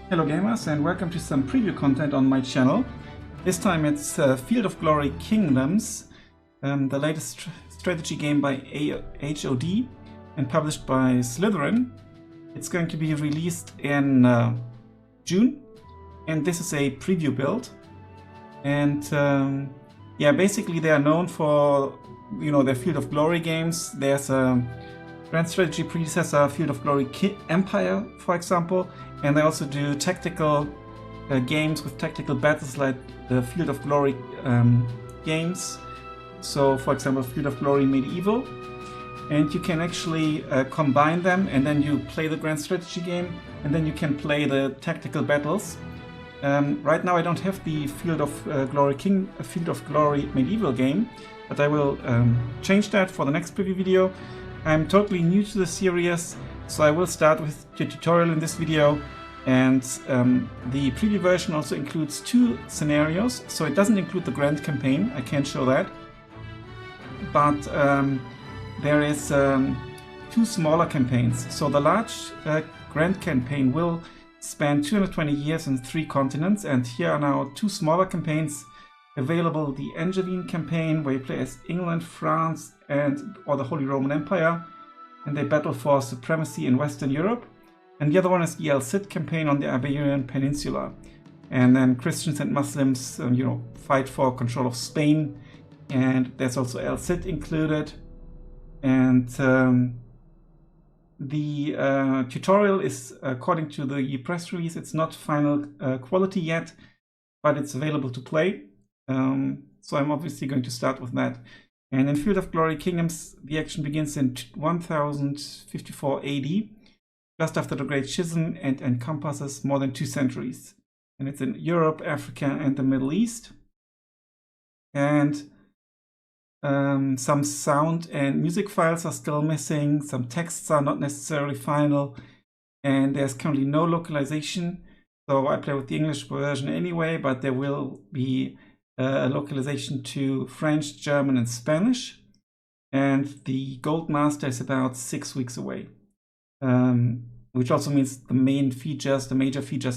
Hello gamers, and welcome to some preview content on my channel. This time it's Field of Glory Kingdoms, the latest strategy game by AGEOD and published by Slitherine. It's going to be released in June, and this is a preview build. And yeah, basically they are known for, their Field of Glory games. There's a grand strategy predecessor, Field of Glory Empire, for example. And they also do tactical games with tactical battles like the Field of Glory games. So, for example, Field of Glory Medieval. And you can actually combine them, and then you play the grand strategy game, and then you can play the tactical battles. Right now I don't have the Field of Glory Medieval game, but I will change that for the next preview video. I'm totally new to the series, so I will start with the tutorial in this video, and the preview version also includes 2 scenarios, so it doesn't include the grand campaign, I can't show that, but there is 2 smaller campaigns. So the large grand campaign will span 220 years and 3 continents, and here are now 2 smaller campaigns available. The Angevin campaign, where you play as England, France, or the Holy Roman Empire, and they battle for supremacy in Western Europe. And the other one is the Cid campaign on the Iberian Peninsula. And then Christians and Muslims, fight for control of Spain. And there's also Cid included. And the tutorial is, according to the press release, it's not final quality yet, but it's available to play. So I'm obviously going to start with that. And in Field of Glory Kingdoms, the action begins in 1054 AD, just after the Great Schism, and encompasses more than 2 centuries. And it's in Europe, Africa, and the Middle East. And some sound and music files are still missing, some texts are not necessarily final, and there's currently no localization. So I play with the English version anyway, but there will be localization to French, German, and Spanish. And the Gold Master is about 6 weeks away, which also means the major features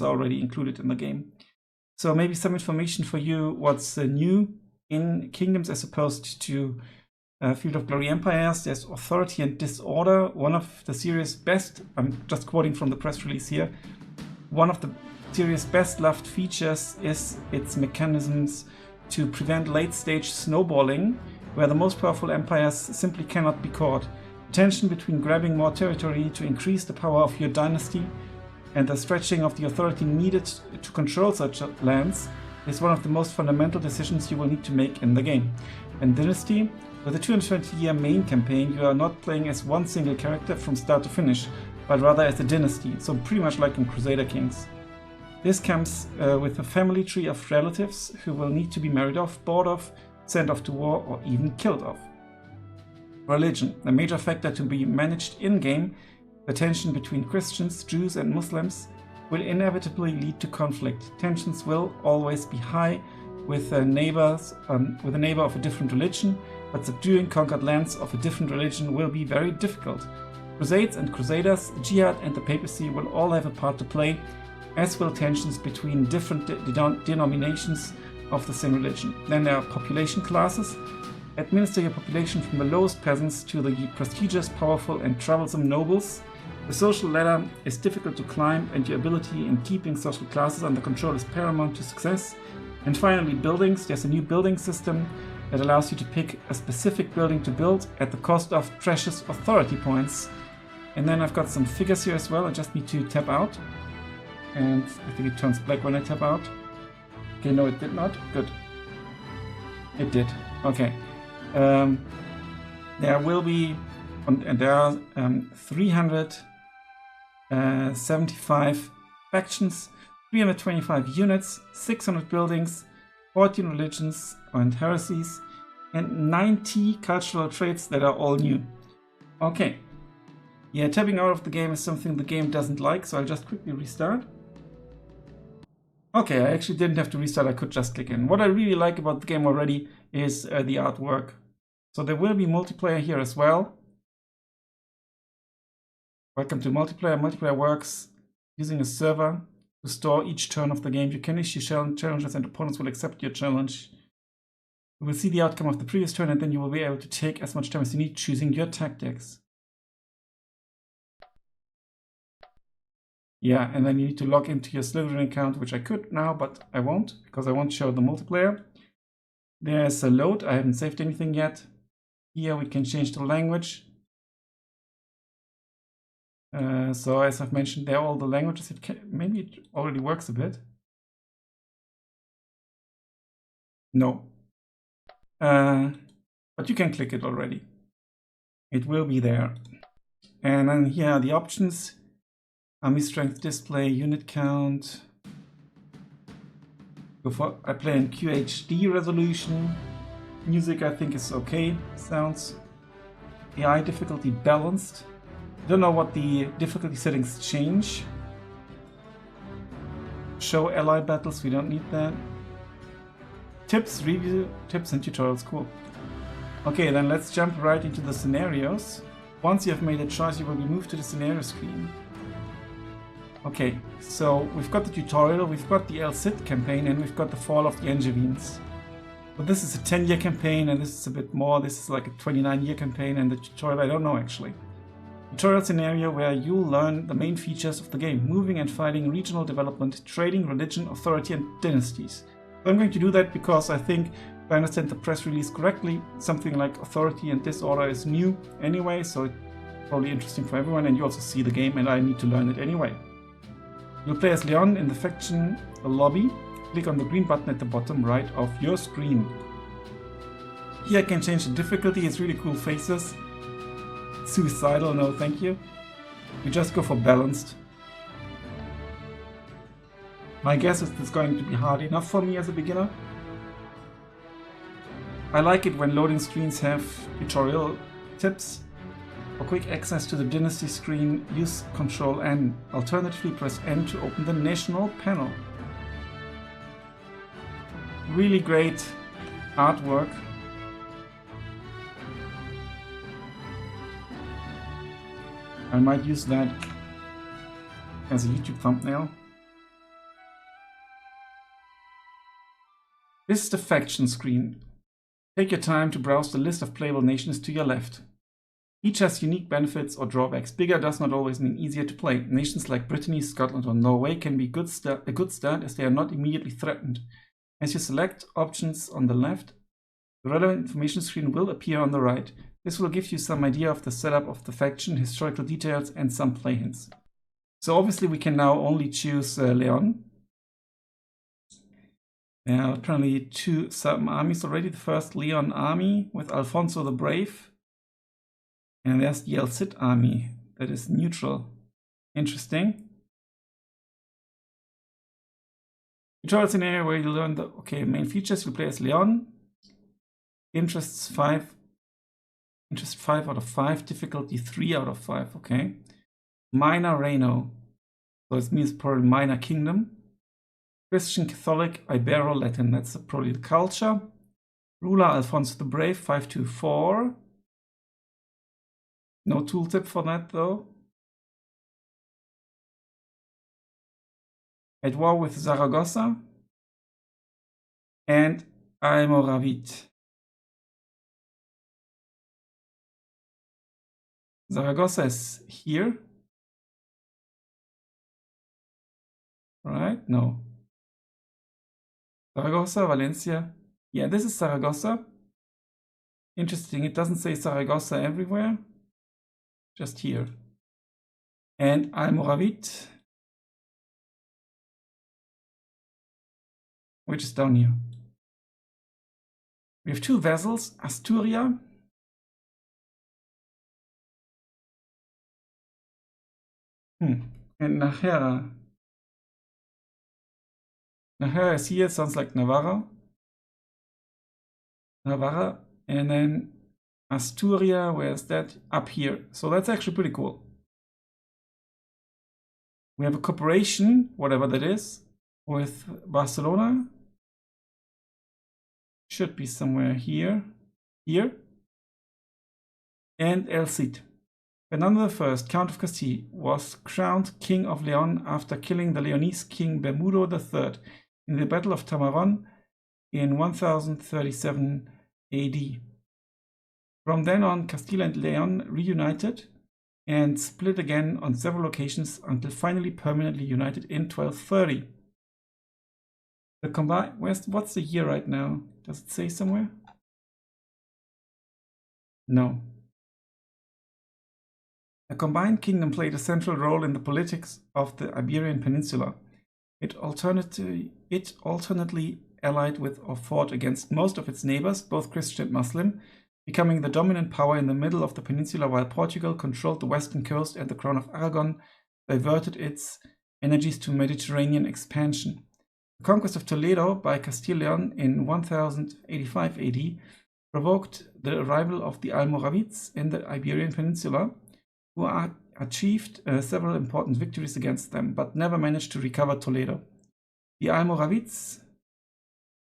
are already included in the game. So maybe some information for you, what's new in Kingdoms as opposed to Field of Glory Empires. There's Authority and Disorder, one of the series' best, I'm just quoting from the press release here, one of the series' best loved features is its mechanisms to prevent late-stage snowballing, where the most powerful empires simply cannot be caught. The tension between grabbing more territory to increase the power of your dynasty and the stretching of the authority needed to control such lands is one of the most fundamental decisions you will need to make in the game. In Dynasty, with a 220-year main campaign, you are not playing as one single character from start to finish, but rather as a dynasty, so pretty much like in Crusader Kings. This comes with a family tree of relatives who will need to be married off, bought off, sent off to war, or even killed off. Religion, a major factor to be managed in-game. The tension between Christians, Jews, and Muslims will inevitably lead to conflict. Tensions will always be high with a neighbor of a different religion, but subduing conquered lands of a different religion will be very difficult. Crusades and Crusaders, Jihad, and the papacy will all have a part to play, as will tensions between different denominations of the same religion. Then there are population classes. Administer your population from the lowest peasants to the prestigious, powerful, and troublesome nobles. The social ladder is difficult to climb, and your ability in keeping social classes under control is paramount to success. And finally, buildings. There's a new building system that allows you to pick a specific building to build at the cost of precious authority points. And then I've got some figures here as well. I just need to tap out. And I think it turns black when I tap out. Okay, no, it did not. Good. It did. Okay. There will be, and there are 375 factions, 325 units, 600 buildings, 14 religions and heresies, and 90 cultural traits that are all new. Okay. Yeah, tapping out of the game is something the game doesn't like, so I'll just quickly restart. Okay, I actually didn't have to restart, I could just click in. What I really like about the game already is the artwork. So there will be multiplayer here as well. Welcome to multiplayer. Multiplayer works using a server to store each turn of the game. You can issue challenges and opponents will accept your challenge. You will see the outcome of the previous turn and then you will be able to take as much time as you need choosing your tactics. Yeah, and then you need to log into your Slitherine account, which I could now, but I won't, because I won't show the multiplayer. There's a load, I haven't saved anything yet. Here we can change the language. So as I've mentioned, there are all the languages. Maybe it already works a bit. No. But you can click it already. It will be there. And then here are the options. Army strength display, unit count. I play in QHD resolution. Music I think is okay. Sounds. AI difficulty balanced. Don't know what the difficulty settings change. Show ally battles, we don't need that. Tips, review, tips and tutorials, cool. Okay, then let's jump right into the scenarios. Once you have made a choice, you will be moved to the scenario screen. Okay, so we've got the tutorial, we've got the El-Cid campaign, and we've got the fall of the Angevins. But this is a 10-year campaign, and this is a bit more. This is like a 29-year campaign, and the tutorial, I don't know actually. Tutorial scenario where you'll learn the main features of the game: moving and fighting, regional development, trading, religion, authority, and dynasties. So I'm going to do that because I think, if I understand the press release correctly, something like authority and disorder is new anyway, so it's probably interesting for everyone, and you also see the game, and I need to learn it anyway. You'll play as Leon in the faction lobby. Click on the green button at the bottom right of your screen. Here I can change the difficulty, it's really cool faces. Suicidal, no thank you. We just go for balanced. My guess is it's going to be hard enough for me as a beginner. I like it when loading screens have tutorial tips. For quick access to the dynasty screen, use Ctrl N. Alternatively, press N to open the national panel. Really great artwork. I might use that as a YouTube thumbnail. This is the faction screen. Take your time to browse the list of playable nations to your left. Each has unique benefits or drawbacks. Bigger does not always mean easier to play. Nations like Brittany, Scotland or Norway can be a good start as they are not immediately threatened. As you select options on the left, the relevant information screen will appear on the right. This will give you some idea of the setup of the faction, historical details and some play hints. So obviously we can now only choose Leon. There are apparently two sub-armies already. The first Leon army with Alfonso the Brave. And there's the El-Cid army that is neutral. Interesting. Tutorial scenario where you learn the main features. You play as Leon. Interest 5 out of 5. Difficulty 3 out of 5. Okay. Minor Reino. So it means probably minor kingdom. Christian, Catholic, Ibero, Latin. That's probably the culture. Ruler Alfonso the Brave, 524. No tooltip for that though. At war with Zaragoza. And Almoravid. Zaragoza is here. Right? No. Zaragoza, Valencia. Yeah, this is Zaragoza. Interesting, it doesn't say Zaragoza everywhere. Just here. And Almoravid, which is down here. We have two vassals, Asturia. And Najera. Najera is here, sounds like Navarra. And then Asturia, where's that? Up here. So that's actually pretty cool. We have a cooperation, whatever that is, with Barcelona. Should be somewhere here. Here. And El-Cid. Fernando I, Count of Castile, was crowned King of Leon after killing the Leonese king Bermudo III in the Battle of Tamaron in 1037 AD. From then on, Castile and Leon reunited and split again on several occasions until finally permanently united in 1230. The combined, what's the year right now? Does it say somewhere? No. A combined kingdom played a central role in the politics of the Iberian Peninsula. It alternately allied with or fought against most of its neighbors, both Christian and Muslim, becoming the dominant power in the middle of the peninsula while Portugal controlled the western coast and the Crown of Aragon diverted its energies to Mediterranean expansion. The conquest of Toledo by Castile in 1085 AD provoked the arrival of the Almoravids in the Iberian Peninsula, who achieved several important victories against them, but never managed to recover Toledo. The Almoravids,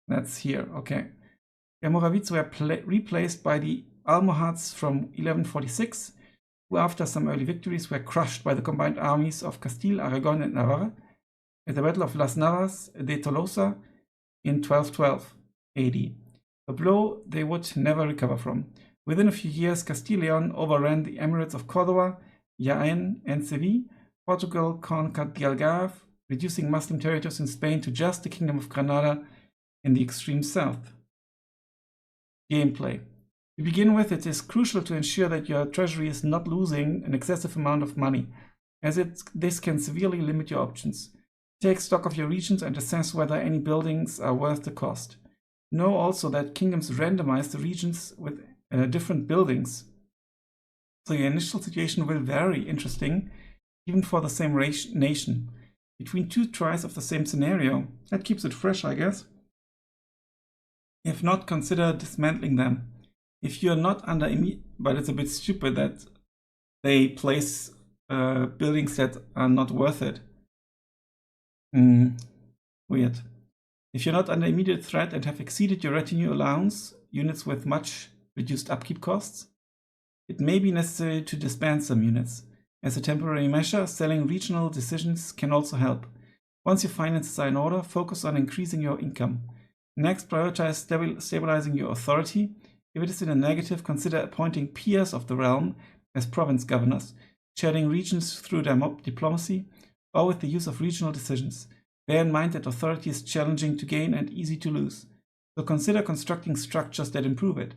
that's here, okay. The Almoravids were replaced by the Almohads from 1146, who after some early victories were crushed by the combined armies of Castile, Aragon and Navarre at the Battle of Las Navas de Tolosa in 1212 AD, a blow they would never recover from. Within a few years, Castile overran the emirates of Córdoba, Jaén, and Seville. Portugal conquered the Algarve, reducing Muslim territories in Spain to just the Kingdom of Granada in the extreme south. Gameplay. To begin with, it is crucial to ensure that your treasury is not losing an excessive amount of money, as this can severely limit your options. Take stock of your regions and assess whether any buildings are worth the cost. Know also that kingdoms randomize the regions with different buildings. So your initial situation will vary, interesting, even for the same nation. Between two tries of the same scenario, that keeps it fresh, I guess. If not, consider dismantling them. If you're not under but it's a bit stupid that they place buildings that are not worth it. Weird. If you're not under immediate threat and have exceeded your retinue allowance, units with much reduced upkeep costs, it may be necessary to disband some units. As a temporary measure, selling regional decisions can also help. Once your finances are in order, focus on increasing your income. Next, prioritize stabilizing your authority. If it is in a negative, consider appointing peers of the realm as province governors, sharing regions through diplomacy, or with the use of regional decisions. Bear in mind that authority is challenging to gain and easy to lose, so consider constructing structures that improve it.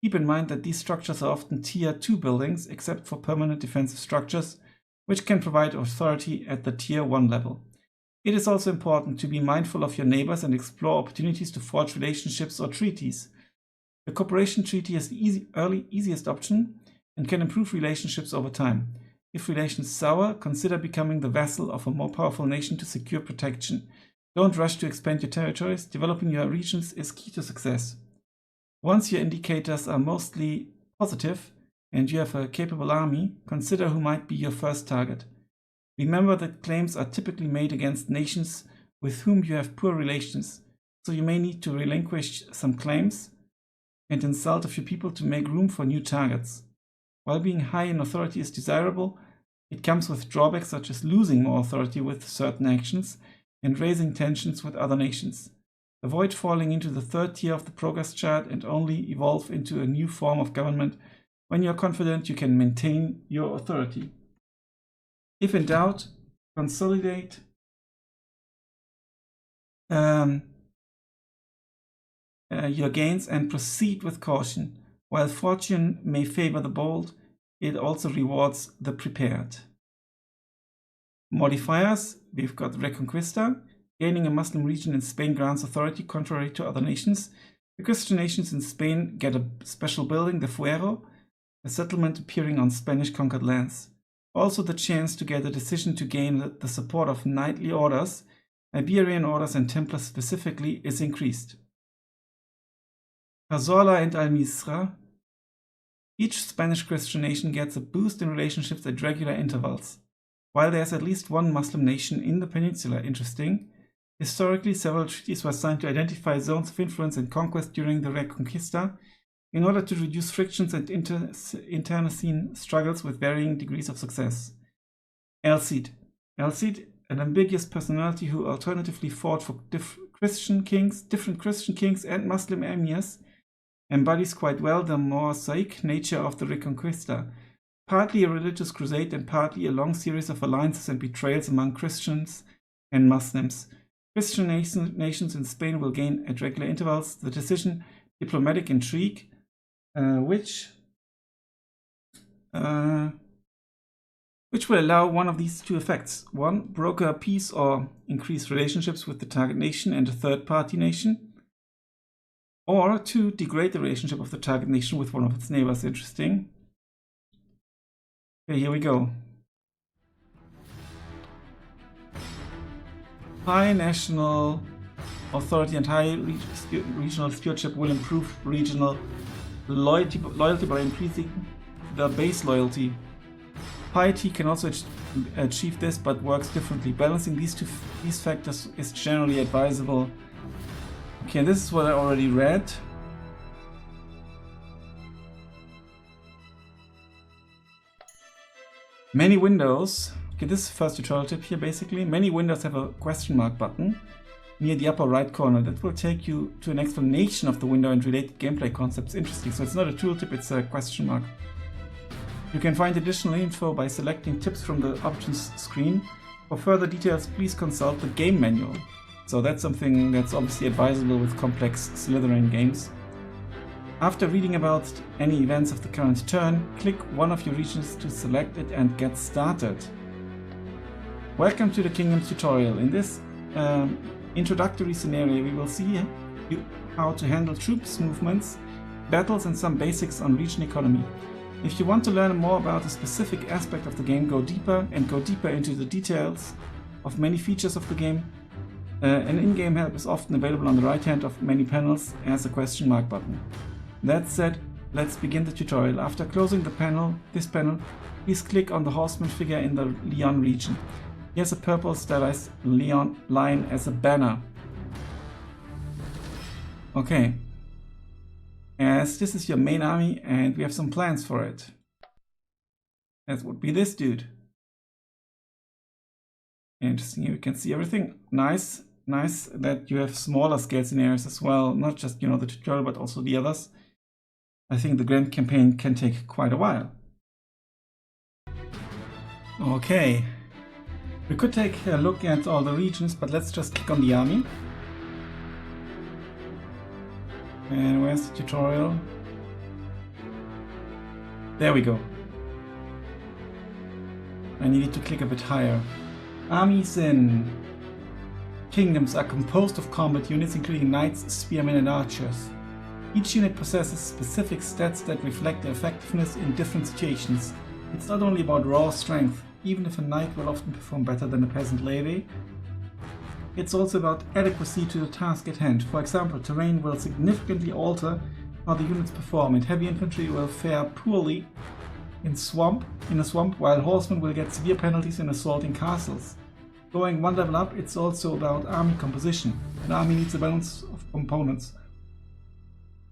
Keep in mind that these structures are often Tier 2 buildings, except for permanent defensive structures, which can provide authority at the Tier 1 level. It is also important to be mindful of your neighbors and explore opportunities to forge relationships or treaties. The cooperation treaty is the easiest option and can improve relationships over time. If relations sour, consider becoming the vassal of a more powerful nation to secure protection. Don't rush to expand your territories. Developing your regions is key to success. Once your indicators are mostly positive and you have a capable army, consider who might be your first target. Remember that claims are typically made against nations with whom you have poor relations, so you may need to relinquish some claims and insult a few people to make room for new targets. While being high in authority is desirable, it comes with drawbacks such as losing more authority with certain actions and raising tensions with other nations. Avoid falling into the third tier of the progress chart and only evolve into a new form of government when you're confident you can maintain your authority. If in doubt, consolidate your gains and proceed with caution. While fortune may favor the bold, it also rewards the prepared. Modifiers, we've got Reconquista. Gaining a Muslim region in Spain grants authority contrary to other nations. The Christian nations in Spain get a special building, the Fuero, a settlement appearing on Spanish-conquered lands. Also the chance to get a decision to gain the support of knightly orders, Iberian orders and Templars specifically, is increased. Cazorla and Almizra. Each Spanish Christian nation gets a boost in relationships at regular intervals. While there's at least one Muslim nation in the peninsula, interesting, historically several treaties were signed to identify zones of influence and conquest during the Reconquista, in order to reduce frictions and internecine struggles with varying degrees of success. AGEOD. AGEOD, an ambiguous personality who alternatively fought for different Christian kings and Muslim emirs, embodies quite well the mosaic nature of the Reconquista, partly a religious crusade and partly a long series of alliances and betrayals among Christians and Muslims. Christian nations in Spain will gain at regular intervals the decision diplomatic intrigue, which will allow one of these two effects. One, broker peace or increase relationships with the target nation and a third-party nation. Or two, degrade the relationship of the target nation with one of its neighbors. Interesting. Okay, here we go. High national authority and high regional stewardship will improve regional loyalty by increasing the base loyalty. Piety can also achieve this, but works differently. Balancing these factors is generally advisable. Okay, this is what I already read. Many windows. Okay, this is the first tutorial tip here basically. Many windows have a question mark button near the upper right corner that will take you to an explanation of the window and related gameplay concepts. Interesting. So it's not a tooltip, it's a question mark. You can find additional info by selecting tips from the options screen. For further details, please consult the game manual. So that's something that's obviously advisable with complex Slitherine games. After reading about any events of the current turn, click one of your regions to select it and get started. Welcome to the Kingdoms tutorial. In this introductory scenario, we will see how to handle troops, movements, battles and some basics on region economy. If you want to learn more about a specific aspect of the game, go deeper into the details of many features of the game. An in-game help is often available on the right hand of many panels as a question mark button. That said, let's begin the tutorial. After closing this panel, please click on the horseman figure in the Leon region. Here's a purple stylized Leon lion as a banner. Okay. As this is your main army and we have some plans for it. That would be this dude. Interesting, you can see everything. Nice that you have smaller scale scenarios as well, not just the tutorial but also the others. I think the grand campaign can take quite a while. Okay, we could take a look at all the regions, but let's just click on the army. And where's the tutorial? There we go. I needed to click a bit higher. Armies in Kingdoms are composed of combat units including knights, spearmen and archers. Each unit possesses specific stats that reflect their effectiveness in different situations. It's not only about raw strength, even if a knight will often perform better than a peasant lady. It's also about adequacy to the task at hand. For example, terrain will significantly alter how the units perform, and heavy infantry will fare poorly in a swamp, while horsemen will get severe penalties in assaulting castles. Going one level up, it's also about army composition. An army needs a balance of components.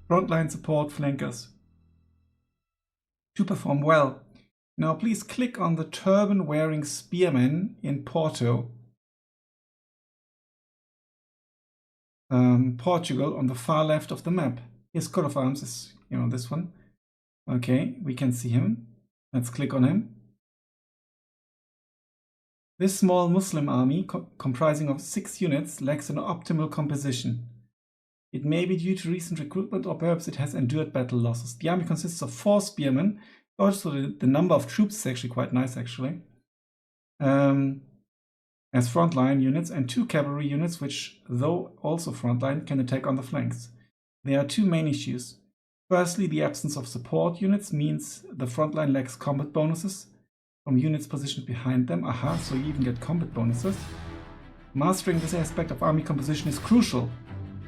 Frontline support, flankers. To perform well. Now please click on the turban-wearing spearman in Porto. Portugal on the far left of the map. His coat of arms is, this one. Okay, we can see him. Let's click on him. This small Muslim army, comprising of 6 units, lacks an optimal composition. It may be due to recent recruitment or perhaps it has endured battle losses. The army consists of 4 spearmen. Also, the number of troops is actually quite nice, actually. As frontline units, and 2 cavalry units, which, though also frontline, can attack on the flanks. There are 2 main issues. Firstly, the absence of support units means the frontline lacks combat bonuses from units positioned behind them. Aha, so you even get combat bonuses. Mastering this aspect of army composition is crucial.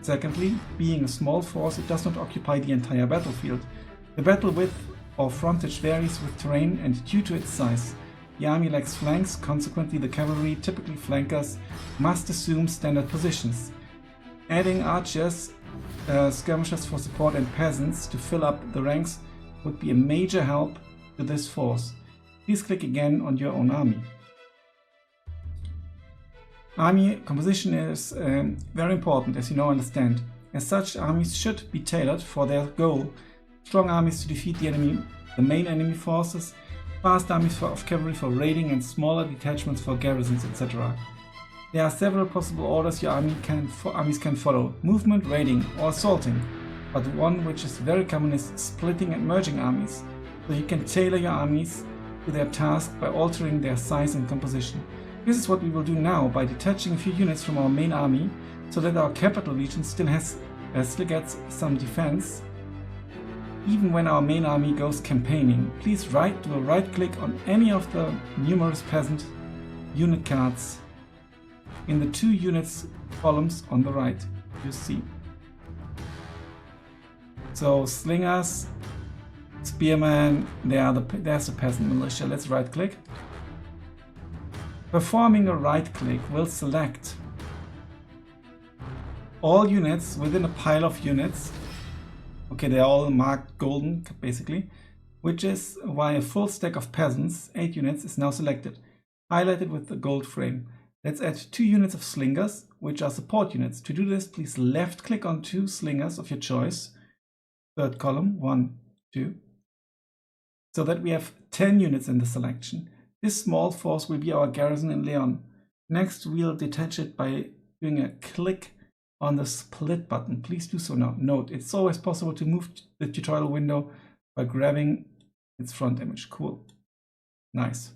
Secondly, being a small force, it does not occupy the entire battlefield. The battle width or frontage varies with terrain and due to its size. The army lacks flanks, consequently the cavalry, typically flankers, must assume standard positions. Adding archers skirmishers for support and peasants to fill up the ranks would be a major help to this force. Please click again on your own army. Army composition is very important, as you now understand. As such, armies should be tailored for their goal. Strong armies to defeat the enemy, the main enemy forces, fast armies of cavalry for raiding, and smaller detachments for garrisons, etc. There are several possible orders your armies can follow: movement, raiding, or assaulting, but one which is very common is splitting and merging armies, so you can tailor your armies to their task by altering their size and composition. This is what we will do now by detaching a few units from our main army, so that our capital region still gets some defense, even when our main army goes campaigning. Please do a right click on any of the numerous peasant unit cards in the 2 units columns on the right, you see. So slingers, spearmen, there's the peasant militia. Let's right click. Performing a right click will select all units within a pile of units. Okay, they're all marked golden, basically, which is why a full stack of peasants, 8 units, is now selected, highlighted with the gold frame. Let's add 2 units of slingers, which are support units. To do this, please left click on 2 slingers of your choice, 3rd column, 1, 2, so that we have 10 units in the selection. This small force will be our garrison in Leon. Next, we'll detach it by doing a click on the split button. Please do so now. Note, it's always possible to move the tutorial window by grabbing its front image. Cool. Nice.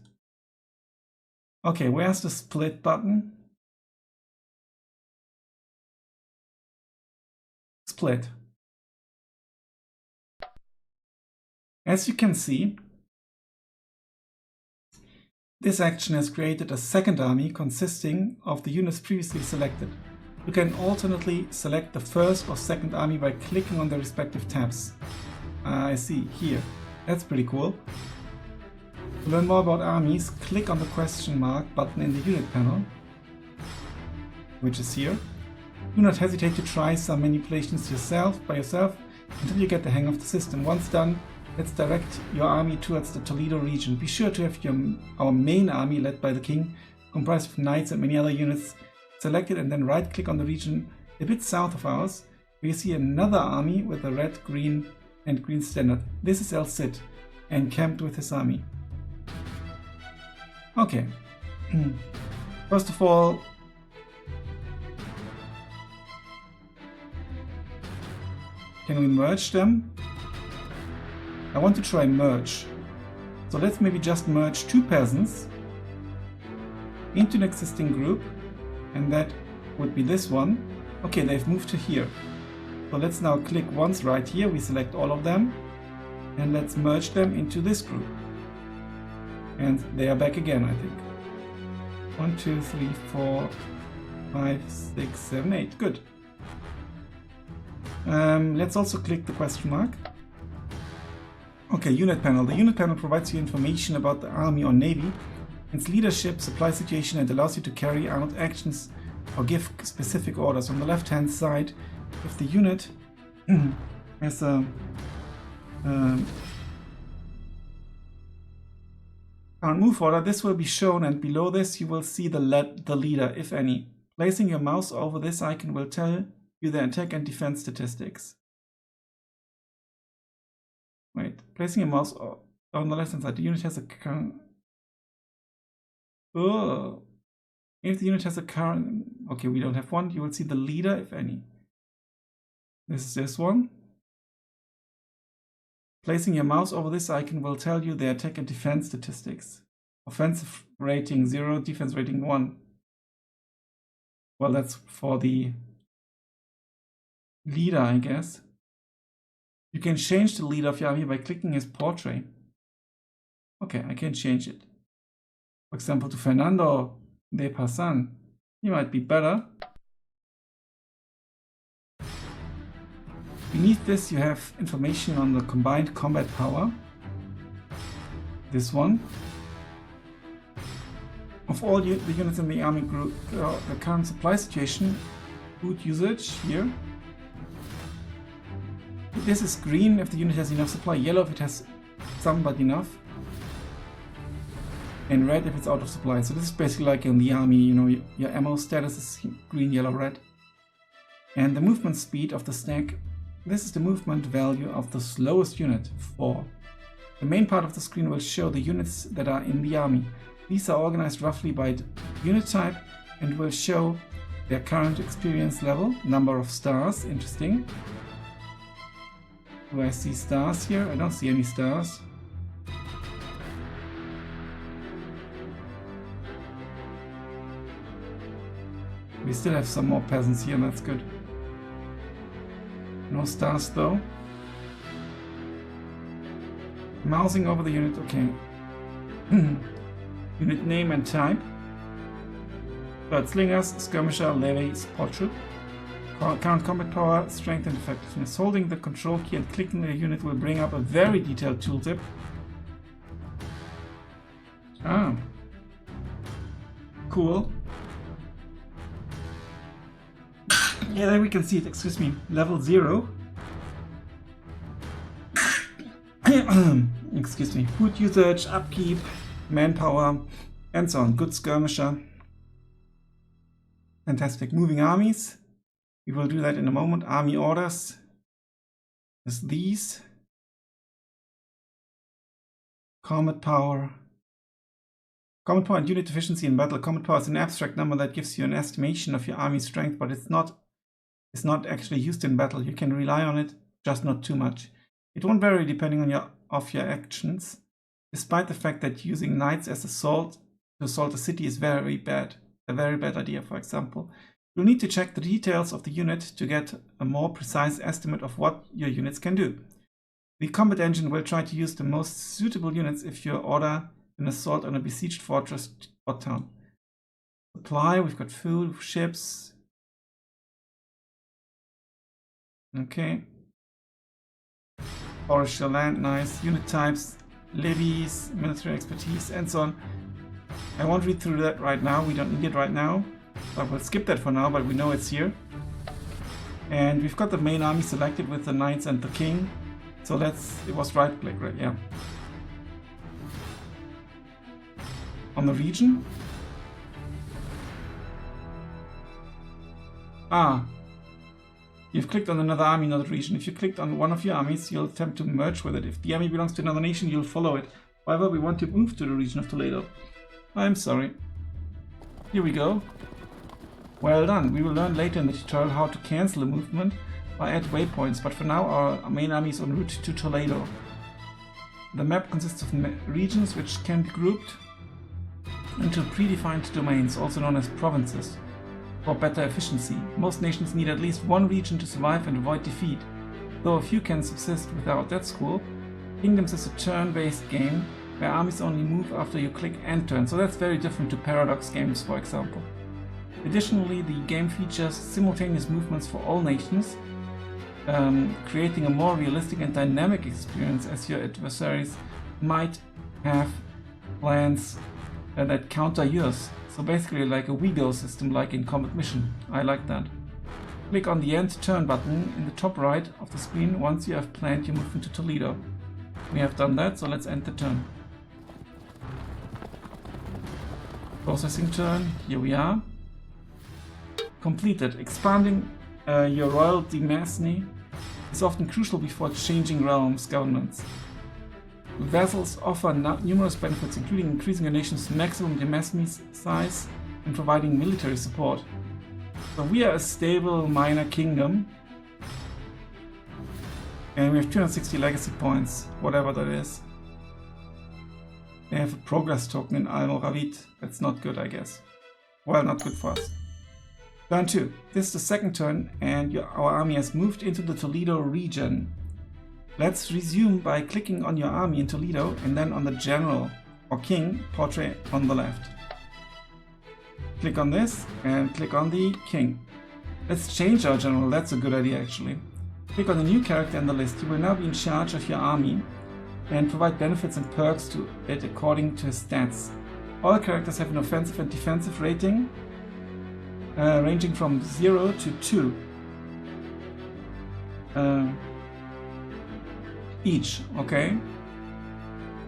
Okay, where's the split button? Split. As you can see, this action has created a second army consisting of the units previously selected. You can alternately select the first or second army by clicking on the respective tabs. I see, here. That's pretty cool. To learn more about armies, click on the question mark button in the unit panel, which is here. Do not hesitate to try some manipulations by yourself until you get the hang of the system. Once done, let's direct your army towards the Toledo region. Be sure to have our main army, led by the king, comprised of knights and many other units, selected, and then right click on the region a bit south of ours, where you see another army with a red, green and green standard. This is El Cid, encamped with his army. Okay, first of all, can we merge them? I want to try merge. So let's maybe just merge 2 peasants into an existing group, and that would be this one. Okay, they've moved to here. So let's now click once right here, we select all of them, and let's merge them into this group. And they are back again, I think. 1, 2, 3, 4, 5, 6, 7, 8. Good. Let's also click the question mark. Okay, unit panel. The unit panel provides you information about the army or navy, its leadership, supply situation, and allows you to carry out actions or give specific orders. On the left-hand side, if the unit has a current move order, this will be shown, and below this you will see the leader, if any. Placing your mouse over this icon will tell you the attack and defense statistics. Wait, placing your mouse on the left-hand side, the unit has a current... Oh, if the unit has a current... Okay, we don't have one. You will see the leader, if any. This is this one. Placing your mouse over this icon will tell you the attack and defense statistics. Offensive rating 0, defense rating 1. Well, that's for the leader, I guess. You can change the leader of your army by clicking his portrait. Okay, I can change it. For example, to Fernando de Pasan. He might be better. Beneath this you have information on the combined combat power. This one. Of all the units in the army group, the current supply situation, food usage here. This is green if the unit has enough supply, yellow if it has some but enough, and red if it's out of supply. So this is basically like in the army, you know, your ammo status is green, yellow, red. And the movement speed of the stack, this is the movement value of the slowest unit, 4. The main part of the screen will show the units that are in the army. These are organized roughly by unit type and will show their current experience level, number of stars, interesting. Do I see stars here? I don't see any stars. We still have some more peasants here, and that's good. No stars though. Mousing over the unit, okay. Unit name and type. But slingers, skirmisher, levy, support troop. Current combat power, strength and effectiveness. Holding the control key and clicking the unit will bring up a very detailed tooltip. Ah. Cool. Yeah, there we can see it, excuse me. Level 0. Excuse me. Food usage, upkeep, manpower, and so on. Good skirmisher. Fantastic. Moving armies. We will do that in a moment. Army orders is these. Combat power. Combat power and unit efficiency in battle. Combat power is an abstract number that gives you an estimation of your army strength, but it's not actually used in battle. You can rely on it, just not too much. It won't vary depending on your actions, despite the fact that using knights as assault to assault a city is very bad. A very bad idea, for example. You'll need to check the details of the unit to get a more precise estimate of what your units can do. The combat engine will try to use the most suitable units if you order an assault on a besieged fortress or town. Supply, we've got food, ships. Okay. Forestry land, nice. Unit types, levies, military expertise, and so on. I won't read through that right now, we don't need it right now. So we'll skip that for now, but we know it's here. And we've got the main army selected with the knights and the king. So it was right click, right? Yeah. On the region. Ah. You've clicked on another army, not a region. If you clicked on one of your armies, you'll attempt to merge with it. If the army belongs to another nation, you'll follow it. However, we want to move to the region of Toledo. I'm sorry. Here we go. Well done. We will learn later in the tutorial how to cancel a movement or add waypoints, but for now our main army is en route to Toledo. The map consists of regions which can be grouped into predefined domains, also known as provinces, for better efficiency. Most nations need at least one region to survive and avoid defeat. Though a few can subsist without that school, Kingdoms is a turn-based game where armies only move after you click end turn, so that's very different to Paradox games, for example. Additionally, the game features simultaneous movements for all nations, creating a more realistic and dynamic experience, as your adversaries might have plans that counter yours. So basically like a WeGo system like in Combat Mission. I like that. Click on the End Turn button in the top right of the screen once you have planned your movement to Toledo. We have done that, so let's end the turn. Processing turn, here we are. Completed. Expanding your royal demesne is often crucial before changing governments. Vassals offer numerous benefits, including increasing your nation's maximum demesne size and providing military support. So we are a stable minor kingdom. And we have 260 legacy points, whatever that is. They have a progress token in Al-Moravit. That's not good, I guess. Well, not good for us. Turn 2. This is the second turn, and our army has moved into the Toledo region. Let's resume by clicking on your army in Toledo and then on the general or king portrait on the left. Click on this and click on the king. Let's change our general, that's a good idea actually. Click on the new character in the list. You will now be in charge of your army and provide benefits and perks to it according to his stats. All characters have an offensive and defensive rating ranging from 0 to 2. Each, okay.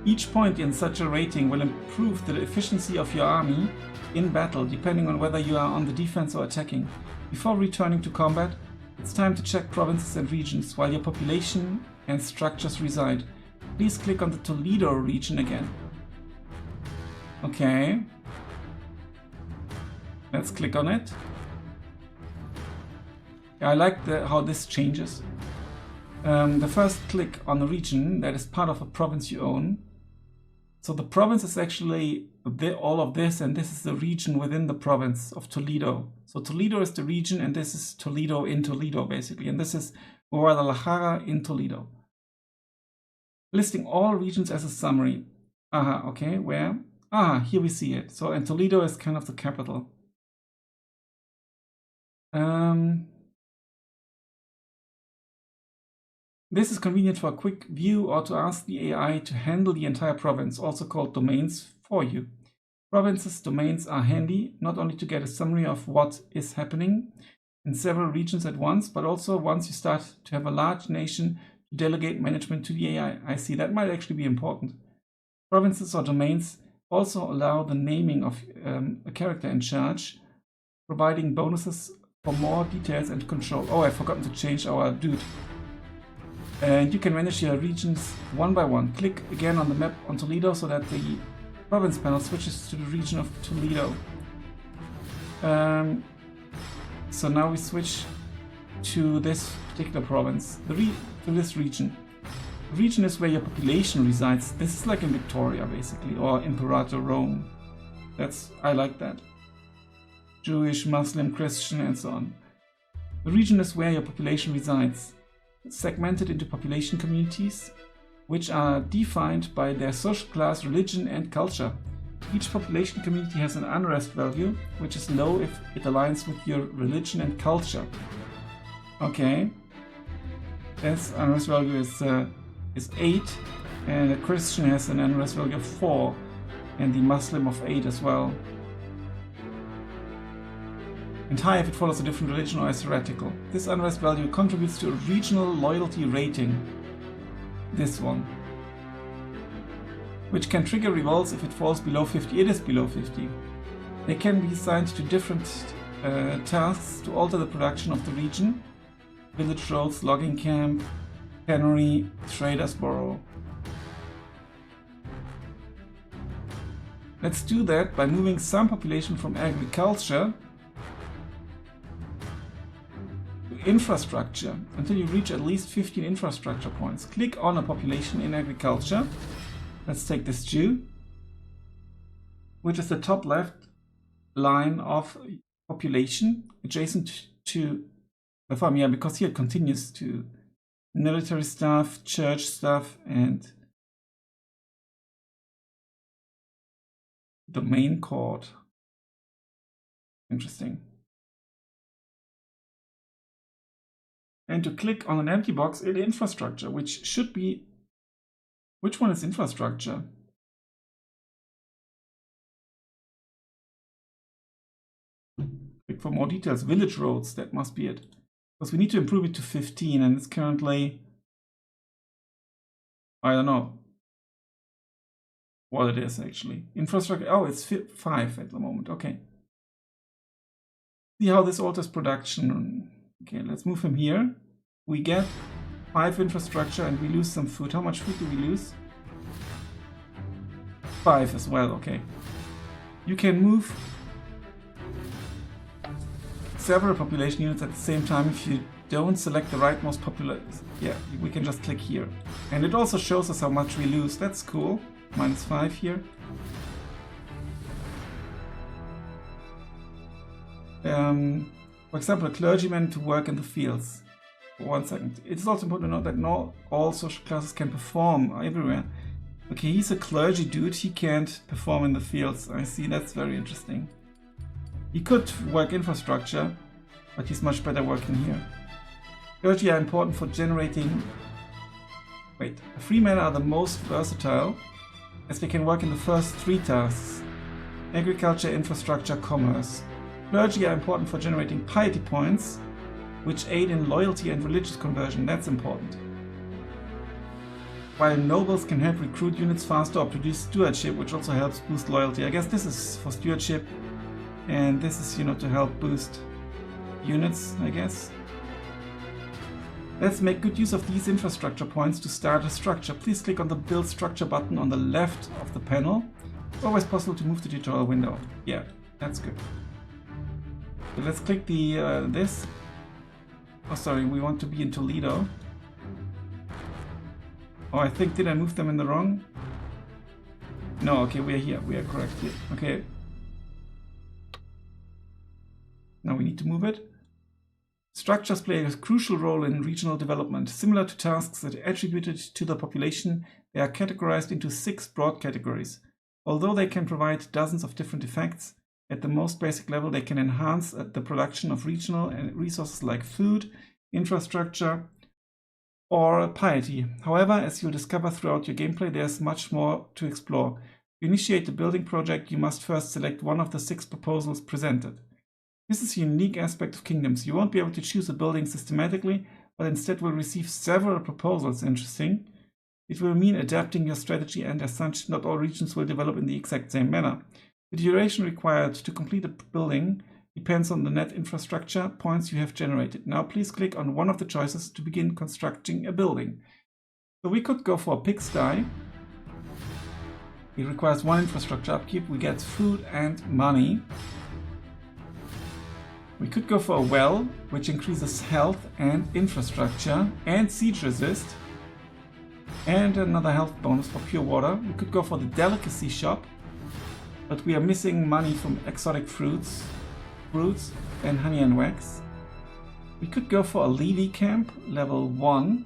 Each point in such a rating will improve the efficiency of your army in battle, depending on whether you are on the defense or attacking. Before returning to combat, it's time to check provinces and regions while your population and structures reside. Please click on the Toledo region again. Okay. Let's click on it. Yeah, I like how this changes. The first click on the region that is part of a province you own. So the province is actually all of this, and this is the region within the province of Toledo. So Toledo is the region, and this is Toledo in Toledo, basically. And this is Guadalajara in Toledo. Listing all regions as a summary. Aha, okay, where? Ah, here we see it. So, and Toledo is kind of the capital. This is convenient for a quick view or to ask the AI to handle the entire province, also called domains, for you. Provinces domains are handy, not only to get a summary of what is happening in several regions at once, but also once you start to have a large nation, to delegate management to the AI. I see that might actually be important. Provinces or domains also allow the naming of a character in charge, providing bonuses for more details and control. Oh, I've forgotten to change our dude. And you can manage your regions one by one. Click again on the map on Toledo so that the province panel switches to the region of Toledo. So now we switch to this particular province, to this region. The region is where your population resides. This is like in Victoria, basically, or Imperator Rome. I like that. Jewish, Muslim, Christian, and so on. The region is where your population resides. It's segmented into population communities, which are defined by their social class, religion, and culture. Each population community has an unrest value, which is low if it aligns with your religion and culture. Okay. This unrest value is 8, and a Christian has an unrest value of 4, and the Muslim of 8 as well. And high if it follows a different religion or is heretical. This unrest value contributes to a regional loyalty rating. This one. Which can trigger revolts if it falls below 50. It is below 50. They can be assigned to different tasks to alter the production of the region. Village roads, logging camp, cannery, traders borough. Let's do that by moving some population from agriculture infrastructure until you reach at least 15 infrastructure points. Click on a population in agriculture. Let's take this Jew, which is the top left line of population adjacent to the farm. Yeah, because here it continues to military stuff, church stuff, and domain court. Interesting. And to click on an empty box in infrastructure, which should be, which one is infrastructure? Click for more details. Village roads, that must be it. Because we need to improve it to 15 and it's currently, I don't know what it is actually. Infrastructure, oh, it's 5 at the moment, okay. See how this alters production. Okay, let's move him here. We get 5 infrastructure and we lose some food. How much food do we lose? 5 as well, okay. You can move several population units at the same time if you don't select the rightmost population. Yeah, we can just click here. And it also shows us how much we lose. That's cool. -5 here. For example, a clergyman to work in the fields. For 1 second. It's also important to note that not all social classes can perform everywhere. Okay, he's a clergy dude. He can't perform in the fields. I see, that's very interesting. He could work infrastructure, but he's much better working here. Clergy are important for generating... Wait, free men are the most versatile, as they can work in the first 3 tasks. Agriculture, infrastructure, commerce. Clergy are important for generating piety points, which aid in loyalty and religious conversion. That's important. while nobles can help recruit units faster or produce stewardship, which also helps boost loyalty. I guess this is for stewardship, and this is, to help boost units, I guess. Let's make good use of these infrastructure points to start a structure. Please click on the Build Structure button on the left of the panel. It's always possible to move the tutorial window. Yeah, that's good. So let's click the this. Oh, sorry, we want to be in Toledo. Oh, I think, did I move them in the wrong? No, okay, we are here. We are correct here. Okay. Now we need to move it. Structures play a crucial role in regional development. Similar to tasks that are attributed to the population, they are categorized into 6 broad categories. Although they can provide dozens of different effects, at the most basic level they can enhance the production of regional resources like food, infrastructure, or piety. However, as you'll discover throughout your gameplay, there's much more to explore. To initiate a building project, you must first select one of the 6 proposals presented. This is a unique aspect of Kingdoms. You won't be able to choose a building systematically, but instead will receive several proposals. Interesting. It will mean adapting your strategy, and as such, not all regions will develop in the exact same manner. The duration required to complete a building depends on the net infrastructure points you have generated. Now please click on one of the choices to begin constructing a building. So we could go for a pigsty. It requires 1 infrastructure upkeep. We get food and money. We could go for a well, which increases health and infrastructure and siege resist, and another health bonus for pure water. We could go for the delicacy shop, but we are missing money from exotic fruits and honey and wax. We could go for a levy camp, level 1.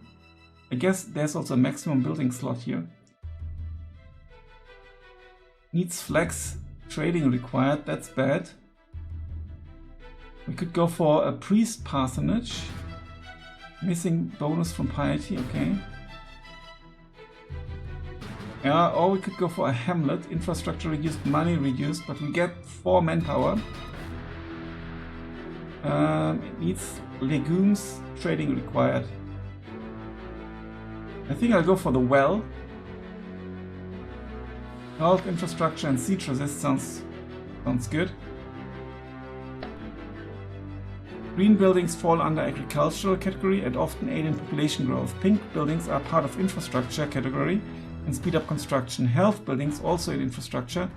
I guess there's also a maximum building slot here. Needs flex trading required, that's bad. We could go for a priest parsonage. Missing bonus from piety, okay. Or we could go for a hamlet. Infrastructure reduced, money reduced, but we get 4 manpower. It needs legumes, trading required. I think I'll go for the well. Health, infrastructure, and siege resist sounds good. Green buildings fall under agricultural category and often aid in population growth. Pink buildings are part of infrastructure category and speed up construction. Health buildings, also in infrastructure,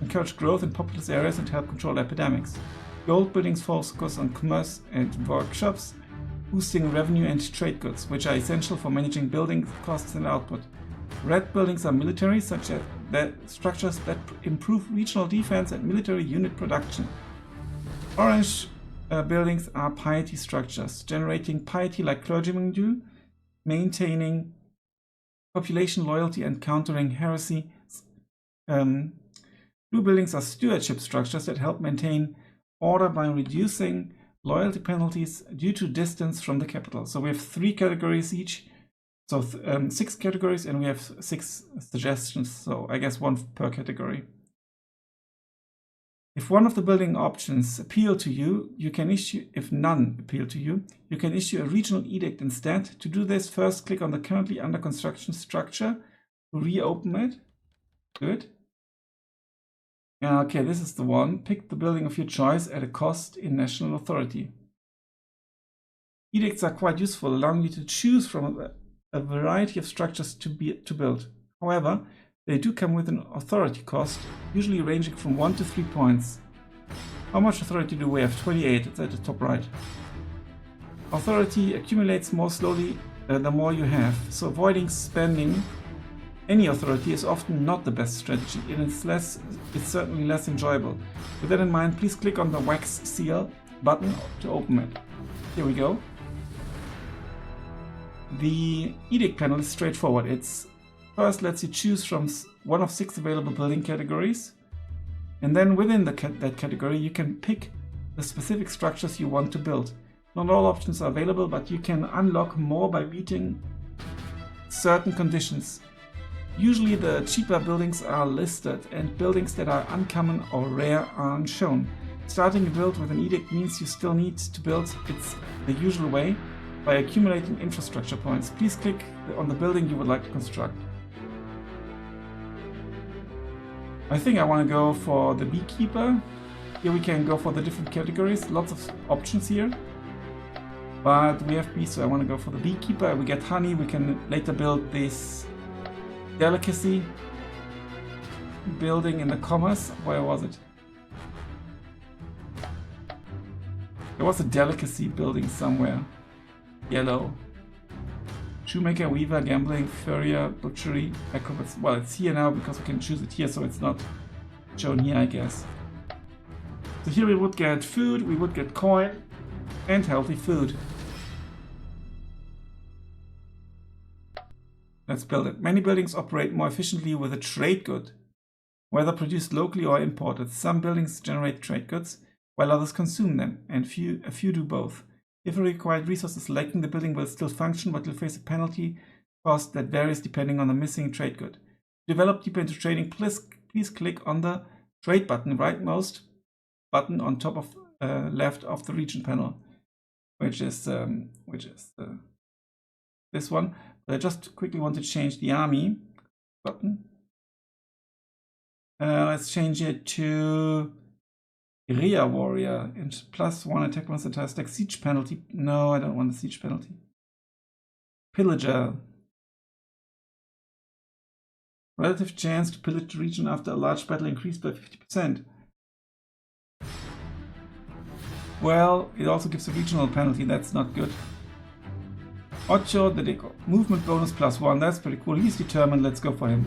encourage growth in populous areas and help control epidemics. Gold buildings focus on commerce and workshops, boosting revenue and trade goods, which are essential for managing building costs and output. Red buildings are military, such as structures that improve regional defense and military unit production. Orange buildings are piety structures, generating piety like clergymen do, maintaining population loyalty and countering heresy. Blue buildings are stewardship structures that help maintain order by reducing loyalty penalties due to distance from the capital. So we have 3 categories each, so 6 categories, and we have 6 suggestions, so I guess 1 per category. If one of the building options appeal to you, you can issue, if none appeal to you, you can issue a regional edict instead. To do this, first click on the currently under construction structure to reopen it. Good. Okay, this is the one. Pick the building of your choice at a cost in national authority. Edicts are quite useful, allowing you to choose from a variety of structures to build. However, they do come with an authority cost, usually ranging from 1 to 3 points. How much authority do we have? 28, it's at the top right. Authority accumulates more slowly the more you have, so avoiding spending any authority is often not the best strategy, and it's certainly less enjoyable. With that in mind, please click on the wax seal button to open it. Here we go. The edict panel is straightforward. It's first lets you choose from one of 6 available building categories, and then within that category you can pick the specific structures you want to build. Not all options are available, but you can unlock more by meeting certain conditions. Usually the cheaper buildings are listed, and buildings that are uncommon or rare aren't shown. Starting a build with an edict means you still need to build it the usual way by accumulating infrastructure points. Please click on the building you would like to construct. I think I want to go for the beekeeper. Here we can go for the different categories, lots of options here. But we have bees, so I want to go for the beekeeper. We get honey, we can later build this delicacy building in the commerce. Where was it? There was a delicacy building somewhere. Yellow. Shoemaker, weaver, gambling, furrier, butchery, acrobats. Well, it's here now because we can choose it here, so it's not shown here, I guess. So here we would get food, we would get coin, and healthy food. Let's build it. Many buildings operate more efficiently with a trade good, whether produced locally or imported. Some buildings generate trade goods, while others consume them, and a few do both. If a required resource is lacking, the building will still function, but will face a penalty cost that varies depending on the missing trade good. To develop deeper into trading, please click on the trade button, rightmost button on top of left of the region panel, which is this one. But I just quickly want to change the army button. Let's change it to Guerilla Warrior and +1 attack once it has siege penalty. No, I don't want the siege penalty. Pillager. Relative chance to pillage the region after a large battle increased by 50%. Well, it also gives a regional penalty, that's not good. Ocho de Deco. Movement bonus +1, that's pretty cool. He's determined, let's go for him.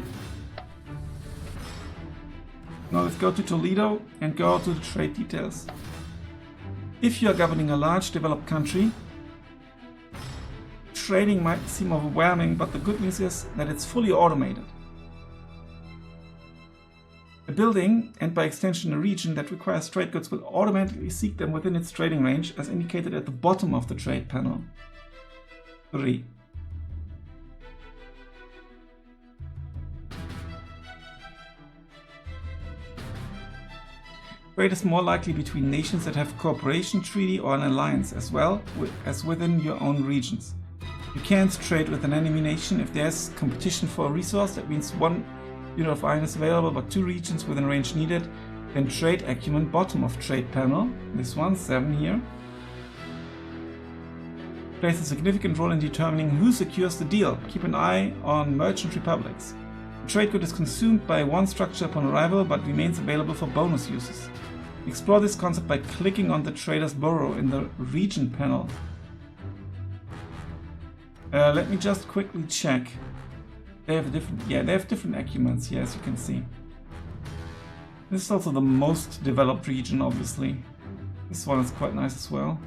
Now let's go to Toledo and go to the trade details. If you are governing a large developed country, trading might seem overwhelming, but the good news is that it's fully automated. A building, and by extension a region, that requires trade goods will automatically seek them within its trading range, as indicated at the bottom of the trade panel. 3. Trade is more likely between nations that have cooperation treaty or an alliance, as well as within your own regions. You can't trade with an enemy nation if there's competition for a resource. That means 1 unit of iron is available but 2 regions within range needed. Then trade acumen, bottom of trade panel, this one, 7 here, plays a significant role in determining who secures the deal. Keep an eye on merchant republics. The trade good is consumed by one structure upon arrival but remains available for bonus uses. Explore this concept by clicking on the trader's borough in the region panel. Let me just quickly check. They have different acumens here, as you can see. This is also the most developed region, obviously. This one is quite nice as well.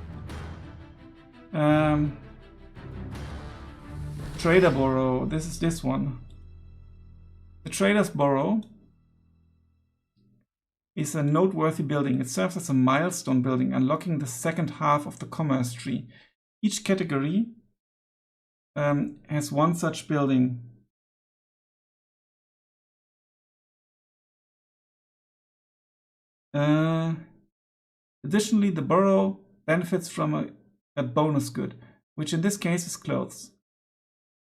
Trader Borough, this is this one. The Trader's Borough is a noteworthy building. It serves as a milestone building, unlocking the second half of the commerce tree. Each category has one such building. Additionally, the borough benefits from a bonus good, which in this case is clothes.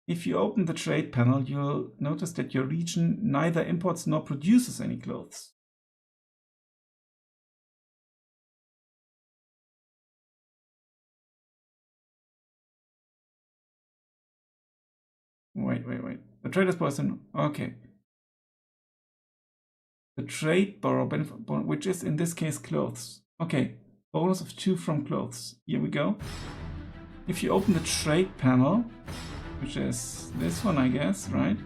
If you open the trade panel, you'll notice that your region neither imports nor produces any clothes. Wait. The trader's person. Okay. The trade borough benefit, which is in this case clothes. Okay. Bonus of 2 from clothes. Here we go. If you open the trade panel, which is this one, I guess, right?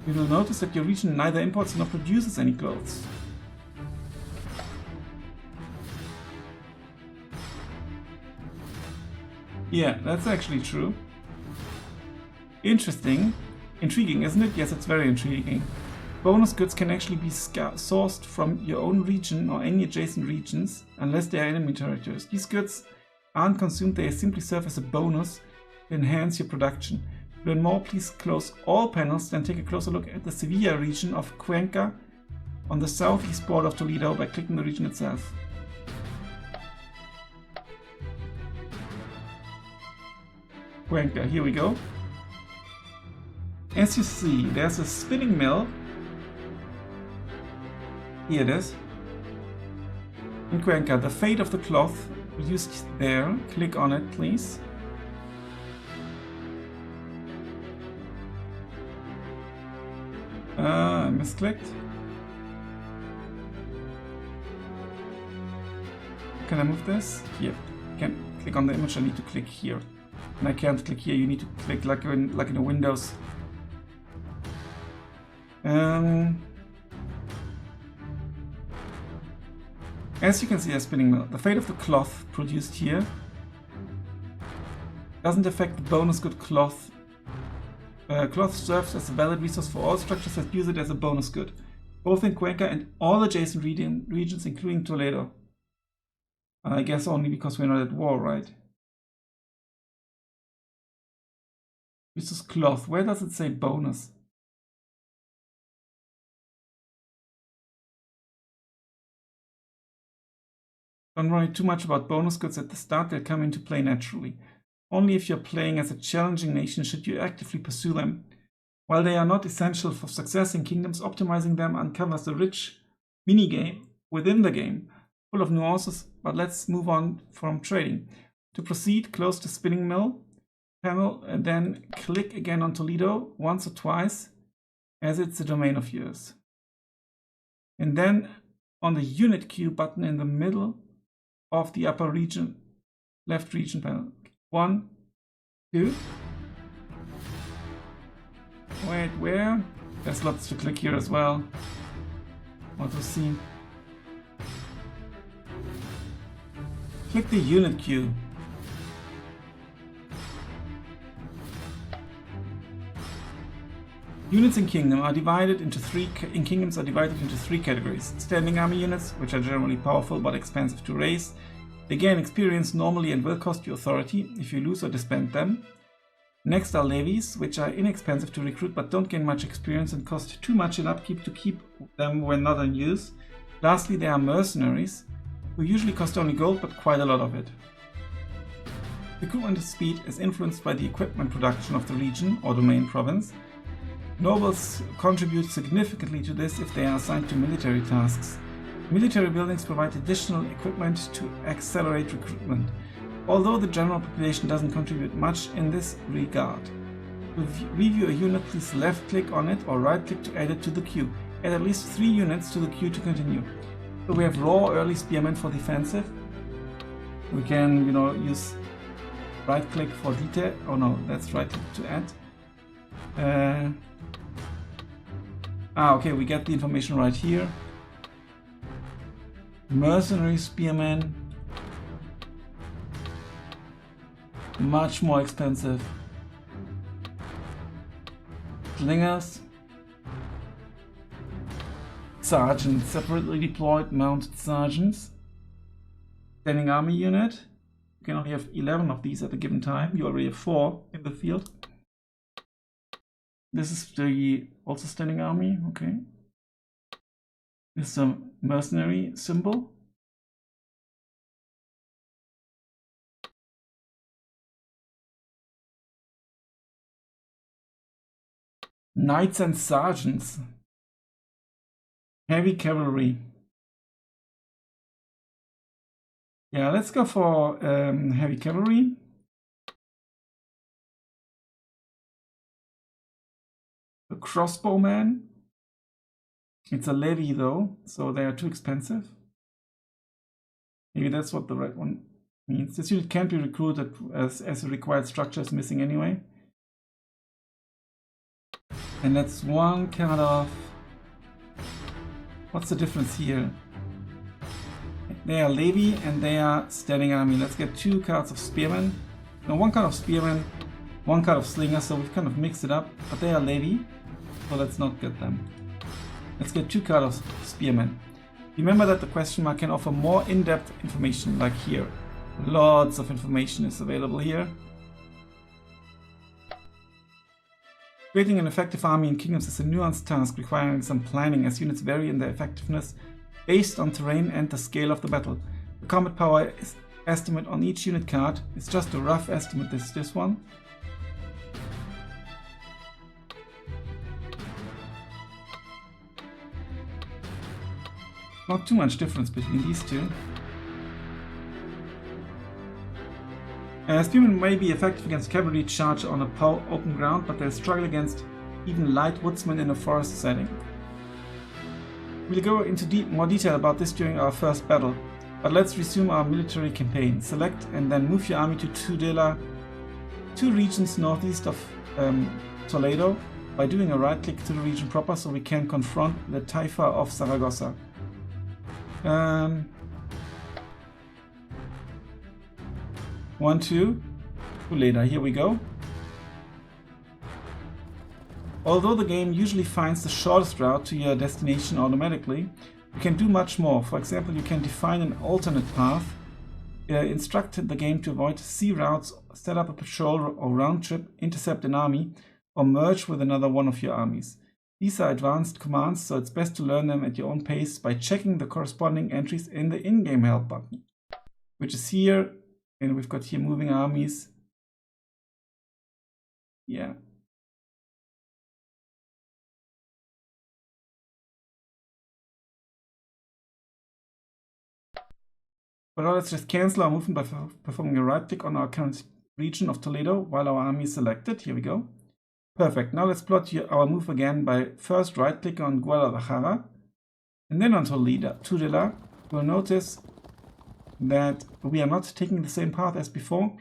You will notice that your region neither imports nor produces any clothes. Yeah, that's actually true. Interesting. Intriguing, isn't it? Yes, it's very intriguing. Bonus goods can actually be sourced from your own region or any adjacent regions, unless they are enemy territories. These goods aren't consumed, they simply serve as a bonus to enhance your production. To learn more, please close all panels, then take a closer look at the Sevilla region of Cuenca on the southeast border of Toledo by clicking the region itself. Cuenca, here we go. As you see, there's a spinning mill Here it is. In Cuenca, the fate of the cloth produced there. Click on it, please. I misclicked. Can I move this? Here. I can't click on the image, I need to click here. And I can't click here, you need to click like in the Windows. As you can see, a spinning mill. The fate of the cloth produced here doesn't affect the bonus good cloth. Cloth serves as a valid resource for all structures that use it as a bonus good, both in Cuenca and all adjacent regions, including Toledo. I guess only because we're not at war, right? This is cloth. Where does it say bonus? Don't worry too much about bonus goods at the start, they'll come into play naturally. Only if you're playing as a challenging nation should you actively pursue them. While they are not essential for success in kingdoms, optimizing them uncovers a rich minigame within the game, full of nuances, but let's move on from trading. To proceed, close the spinning mill panel and then click again on Toledo once or twice, as it's a domain of yours. And then on the unit queue button in the middle of the upper region, left region panel. 1, 2. Wait, where? There's lots to click here as well. What to see? Click the unit queue. Units in kingdoms are divided into three categories. Standing army units, which are generally powerful but expensive to raise. They gain experience normally and will cost you authority if you lose or disband them. Next are levies, which are inexpensive to recruit but don't gain much experience and cost too much in upkeep to keep them when not in use. Lastly, there are mercenaries, who usually cost only gold but quite a lot of it. Recruitment speed is influenced by the equipment production of the region or domain province. Nobles contribute significantly to this if they are assigned to military tasks. Military buildings provide additional equipment to accelerate recruitment, although the general population doesn't contribute much in this regard. To review a unit, please left-click on it or right-click to add it to the queue. Add at least 3 units to the queue to continue. So we have raw early spearmen for defensive. We can, use right-click for detail. Oh no, that's right-click to add. Okay, we get the information right here. Mercenary spearmen, much more expensive. Slingers, sergeants, separately deployed mounted sergeants. Standing army unit, you can only have 11 of these at a given time. You already have 4 in the field. This is the also standing army, okay. This is a mercenary symbol. Knights and sergeants. Heavy cavalry. Yeah, let's go for heavy cavalry. The crossbowman. It's a levy though, so they are too expensive. Maybe that's what the right one means. This unit can't be recruited as the required structure is missing anyway. And that's 1 card of... What's the difference here? They are levy and they are standing army. Let's get 2 cards of spearmen. No, 1 card of spearmen, 1 card of slinger, so we've kind of mixed it up. But they are levy, so let's not get them. Let's get 2 cards of spearmen. Remember that the question mark can offer more in-depth information, like here. Lots of information is available here. Creating an effective army in kingdoms is a nuanced task requiring some planning, as units vary in their effectiveness based on terrain and the scale of the battle. The combat power estimate on each unit card is just a rough estimate. This one. Not too much difference between these two. Spearmen may be effective against cavalry charge on open ground, but they'll struggle against even light woodsmen in a forest setting. We'll go into more detail about this during our first battle, but let's resume our military campaign. Select and then move your army to Tudela, 2 regions northeast of Toledo, by doing a right click to the region proper so we can confront the Taifa of Zaragoza. 1, 2, Toledo, here we go. Although the game usually finds the shortest route to your destination automatically, you can do much more. For example, you can define an alternate path, instruct the game to avoid sea routes, set up a patrol or round trip, intercept an army, or merge with another one of your armies. These are advanced commands, so it's best to learn them at your own pace by checking the corresponding entries in the in-game help button, which is here, and we've got here moving armies. Yeah. But now let's just cancel our movement by performing a right click on our current region of Toledo while our army is selected. Here we go. Perfect. Now let's plot our move again by first right click on Guadalajara and then on Tudela. You'll notice that we are not taking the same path as before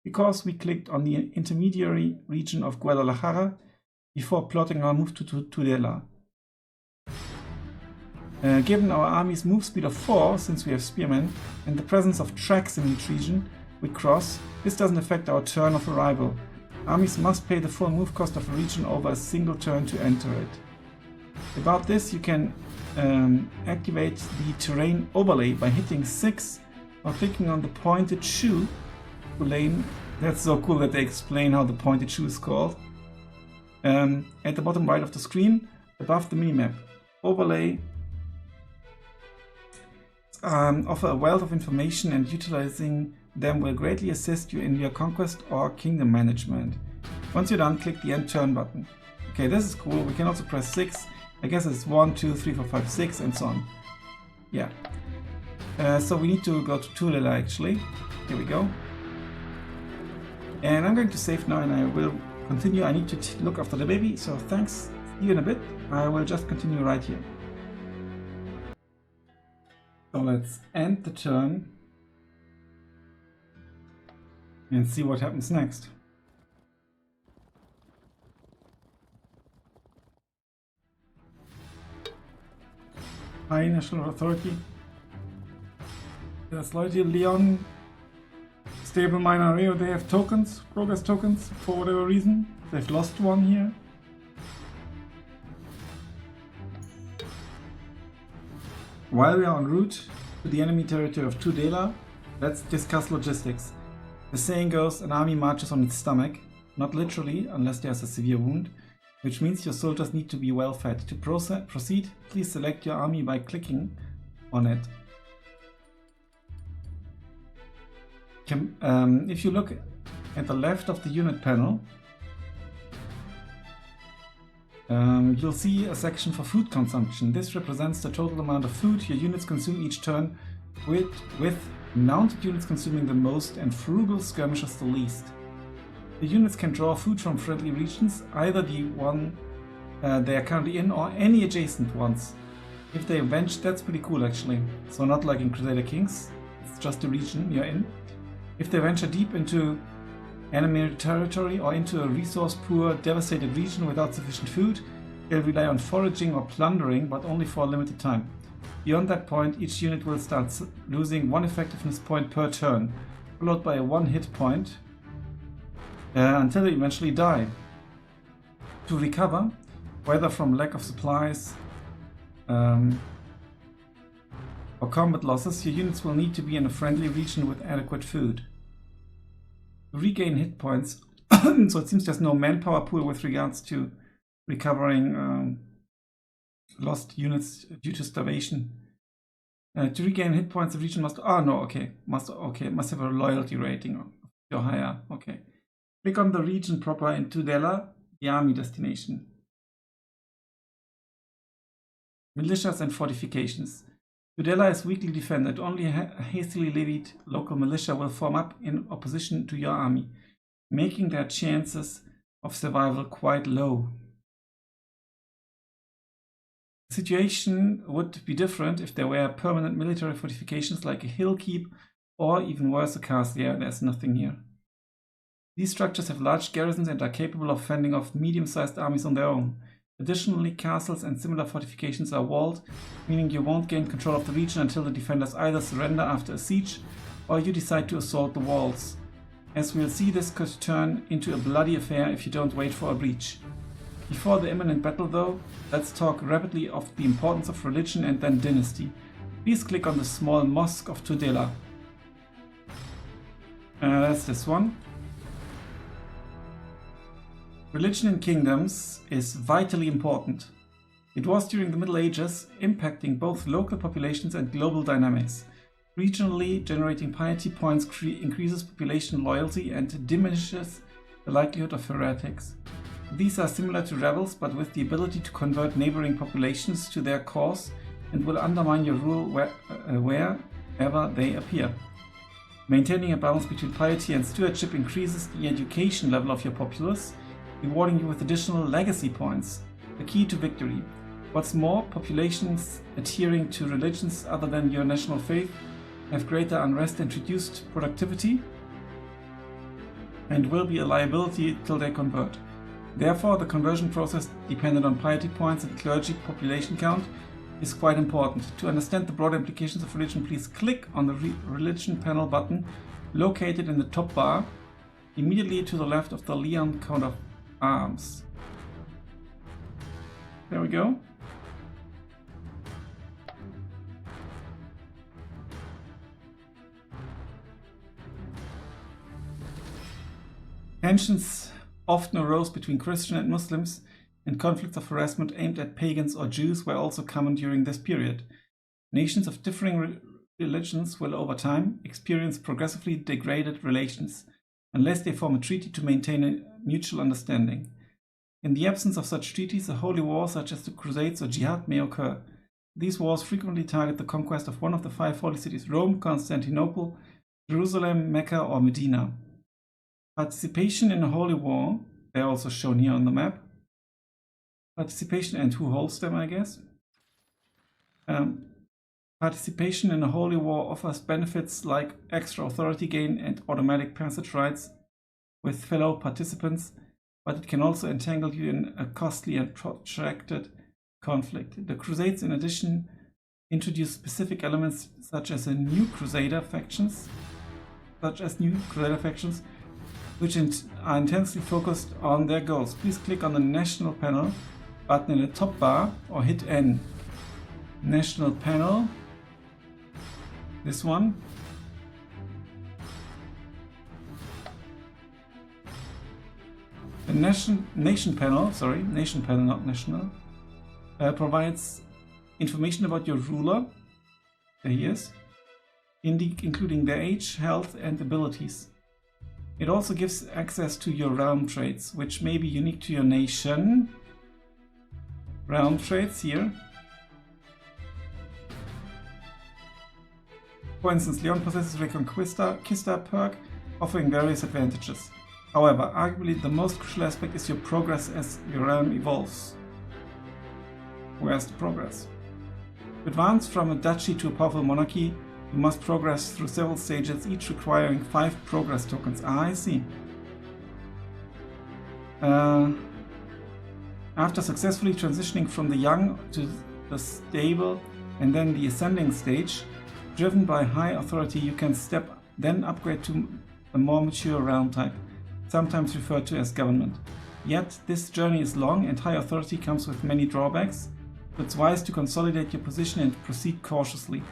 because we clicked on the intermediary region of Guadalajara before plotting our move to Tudela. Given our army's move speed of 4, since we have spearmen, and the presence of tracks in each region we cross, this doesn't affect our turn of arrival. Armies must pay the full move cost of a region over a single turn to enter it. About this, you can activate the terrain overlay by hitting 6 or clicking on the pointed shoe to lane. That's so cool that they explain how the pointed shoe is called. At the bottom right of the screen, above the minimap. Overlay offer a wealth of information, and utilizing them will greatly assist you in your conquest or kingdom management. Once you're done, click the end turn button. Okay, this is cool. We can also press 6. I guess it's 1, 2, 3, 4, 5, 6 and so on. Yeah. So we need to go to Tudela actually. Here we go. And I'm going to save now and I will continue. I need to look after the baby, so thanks. See you in a bit. I will just continue right here. So let's end the turn and see what happens next. High National Authority. There's slightly Leon, Stable Minor Rio. They have tokens, progress tokens, for whatever reason. They've lost one here. While we are en route to the enemy territory of Tudela, let's discuss logistics. The saying goes, an army marches on its stomach, not literally unless there's a severe wound, which means your soldiers need to be well fed. To proceed, please select your army by clicking on it. If you look at the left of the unit panel, you'll see a section for food consumption. This represents the total amount of food your units consume each turn, with mounted units consuming the most and frugal skirmishers the least. The units can draw food from friendly regions, either the one they are currently in or any adjacent ones. If they venture, that's pretty cool actually. So not like in Crusader Kings, it's just the region you're in. If they venture deep into enemy territory or into a resource-poor, devastated region without sufficient food, they'll rely on foraging or plundering, but only for a limited time. Beyond that point, each unit will start losing 1 effectiveness point per turn, followed by a 1 hit point, until they eventually die. To recover, whether from lack of supplies or combat losses, your units will need to be in a friendly region with adequate food. To regain hit points, so it seems there's no manpower pool with regards to recovering lost units due to starvation. To regain hit points, the region must must have a loyalty rating or higher. Okay. Click on the region proper in Tudela, the army destination. Militias and fortifications. Tudela is weakly defended. Only a hastily levied local militia will form up in opposition to your army, making their chances of survival quite low. The situation would be different if there were permanent military fortifications like a hill keep, or even worse, a castle. Yeah, there's nothing here. These structures have large garrisons and are capable of fending off medium-sized armies on their own. Additionally, castles and similar fortifications are walled, meaning you won't gain control of the region until the defenders either surrender after a siege or you decide to assault the walls. As we'll see, this could turn into a bloody affair if you don't wait for a breach. Before the imminent battle though, let's talk rapidly of the importance of religion and then dynasty. Please click on the small mosque of Tudela. That's this one. Religion in kingdoms is vitally important. It was during the Middle Ages, impacting both local populations and global dynamics. Regionally, generating piety points increases population loyalty and diminishes the likelihood of heretics. These are similar to rebels, but with the ability to convert neighboring populations to their cause and will undermine your rule wherever they appear. Maintaining a balance between piety and stewardship increases the education level of your populace, rewarding you with additional legacy points, the key to victory. What's more, populations adhering to religions other than your national faith have greater unrest and reduced productivity and will be a liability till they convert. Therefore, the conversion process dependent on piety points and clergy population count is quite important. To understand the broader implications of religion, please click on the religion panel button located in the top bar, immediately to the left of the Leon coat of arms. There we go. Tensions often arose between Christian and Muslims, and conflicts of harassment aimed at pagans or Jews were also common during this period. Nations of differing religions will over time experience progressively degraded relations, unless they form a treaty to maintain a mutual understanding. In the absence of such treaties, a holy war such as the Crusades or Jihad may occur. These wars frequently target the conquest of one of the 5 holy cities: Rome, Constantinople, Jerusalem, Mecca, or Medina. Participation in a holy war, they're also shown here on the map. Participation and who holds them, I guess. Participation in a holy war offers benefits like extra authority gain and automatic passage rights with fellow participants, but it can also entangle you in a costly and protracted conflict. The Crusades, in addition, introduce specific elements such as new Crusader factions, which are intensely focused on their goals. Please click on the National Panel button in the top bar or hit N. National Panel, this one. The Nation Panel, not National, provides information about your ruler. There he is, including their age, health, and abilities. It also gives access to your realm traits, which may be unique to your nation. Realm traits here. For instance, Leon possesses Reconquista perk, offering various advantages. However, arguably the most crucial aspect is your progress as your realm evolves. Where's the progress? To advance from a duchy to a powerful monarchy, you must progress through several stages, each requiring 5 progress tokens. I see. After successfully transitioning from the young to the stable and then the ascending stage, driven by high authority, you can then upgrade to a more mature realm type, sometimes referred to as government. Yet this journey is long and high authority comes with many drawbacks, so it's wise to consolidate your position and proceed cautiously.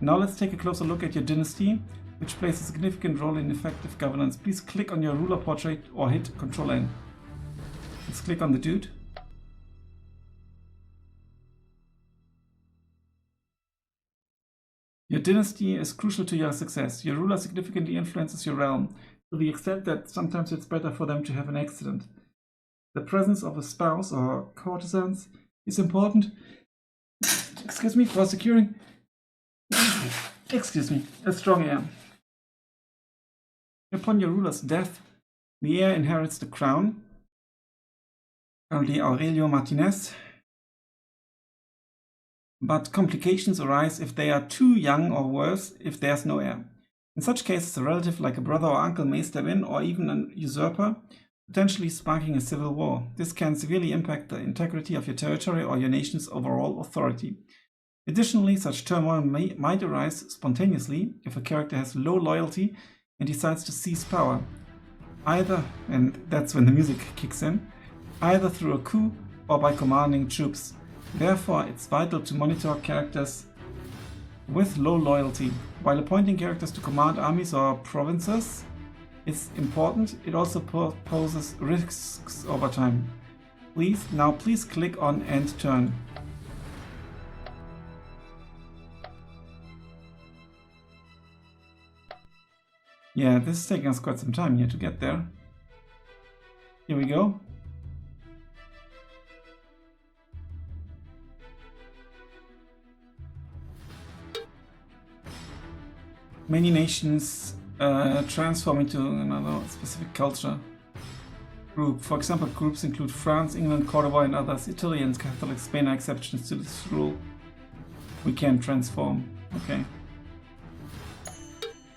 Now let's take a closer look at your dynasty, which plays a significant role in effective governance. Please click on your ruler portrait or hit Ctrl N. Let's click on the dude. Your dynasty is crucial to your success. Your ruler significantly influences your realm, to the extent that sometimes it's better for them to have an accident. The presence of a spouse or courtesans is important for securing Excuse me, a strong heir. Upon your ruler's death, the heir inherits the crown. Currently Aurelio Martinez. But complications arise if they are too young, or worse, if there's no heir. In such cases, a relative like a brother or uncle may step in, or even an usurper, potentially sparking a civil war. This can severely impact the integrity of your territory or your nation's overall authority. Additionally, such turmoil might arise spontaneously if a character has low loyalty and decides to seize power. Either, and that's when the music kicks in, either through a coup or by commanding troops. Therefore, it's vital to monitor characters with low loyalty. While appointing characters to command armies or provinces is important, it also poses risks over time. Please click on End Turn. Yeah, this is taking us quite some time here to get there. Here we go. Many nations transform into another specific culture group. For example, groups include France, England, Cordoba, and others. Italy and Catholic Spain are exceptions to this rule. We can transform. Okay.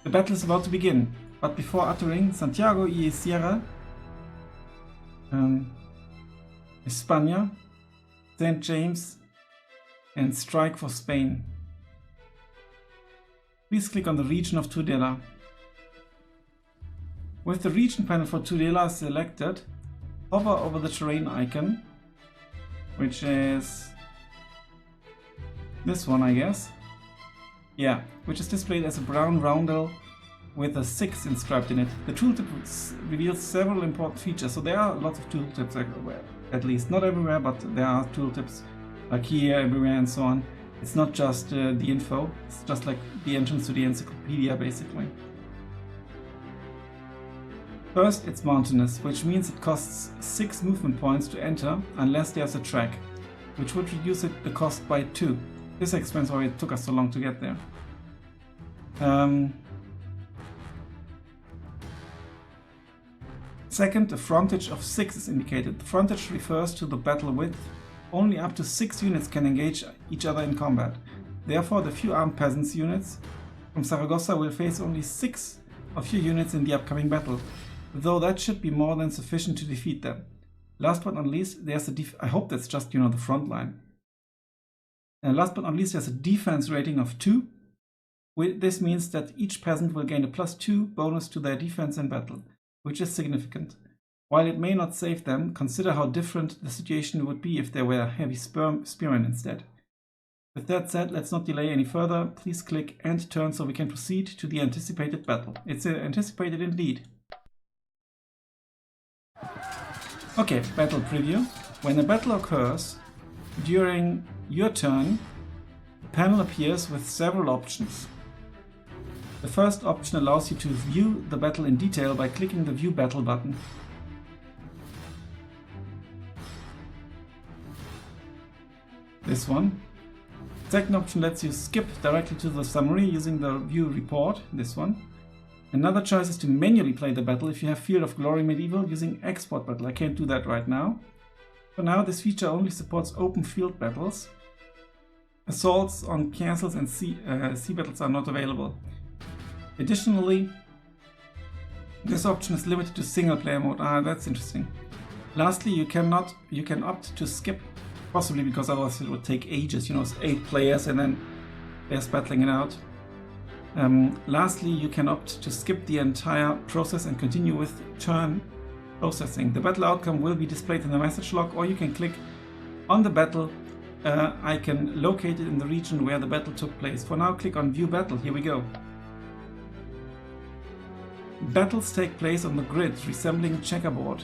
The battle is about to begin, but before uttering Santiago y Sierra, España, St. James, and strike for Spain. Please click on the region of Tudela. With the region panel for Tudela selected, hover over the terrain icon, which is this one, I guess. Yeah, which is displayed as a brown roundel with a 6 inscribed in it. The tooltip reveals several important features, so there are lots of tooltips everywhere. At least, not everywhere, but there are tooltips like here, everywhere, and so on. It's not just the info, it's just like the entrance to the encyclopedia, basically. First, it's mountainous, which means it costs 6 movement points to enter unless there's a track, which would reduce the cost by 2. This explains why it took us so long to get there. Second, a frontage of 6 is indicated. The frontage refers to the battle width. Only up to 6 units can engage each other in combat. Therefore, the few armed peasants units from Saragossa will face only 6 of your units in the upcoming battle, though that should be more than sufficient to defeat them. Last but not least, there's a I hope that's just, the front line. Last but not least, there's a defense rating of 2. This means that each peasant will gain a +2 bonus to their defense in battle, which is significant. While it may not save them, consider how different the situation would be if there were heavy spearmen instead. With that said, let's not delay any further. Please click End Turn so we can proceed to the anticipated battle. It's anticipated indeed. Okay, battle preview. When a battle occurs during your turn, the panel appears with several options. The first option allows you to view the battle in detail by clicking the View Battle button. This one. Second option lets you skip directly to the summary using the View Report, this one. Another choice is to manually play the battle if you have Field of Glory Medieval using Export Battle. I can't do that right now. For now, this feature only supports open field battles. Assaults on castles and sea battles are not available. Additionally, this option is limited to single player mode. That's interesting. Lastly, you can opt to skip, possibly because otherwise it would take ages. It's 8 players and then there's battling it out. Lastly, you can opt to skip the entire process and continue with turn processing. The battle outcome will be displayed in the message log, or you can click on the battle icon located in the region where the battle took place. For now, click on View Battle. Here we go. Battles take place on the grid resembling a checkerboard,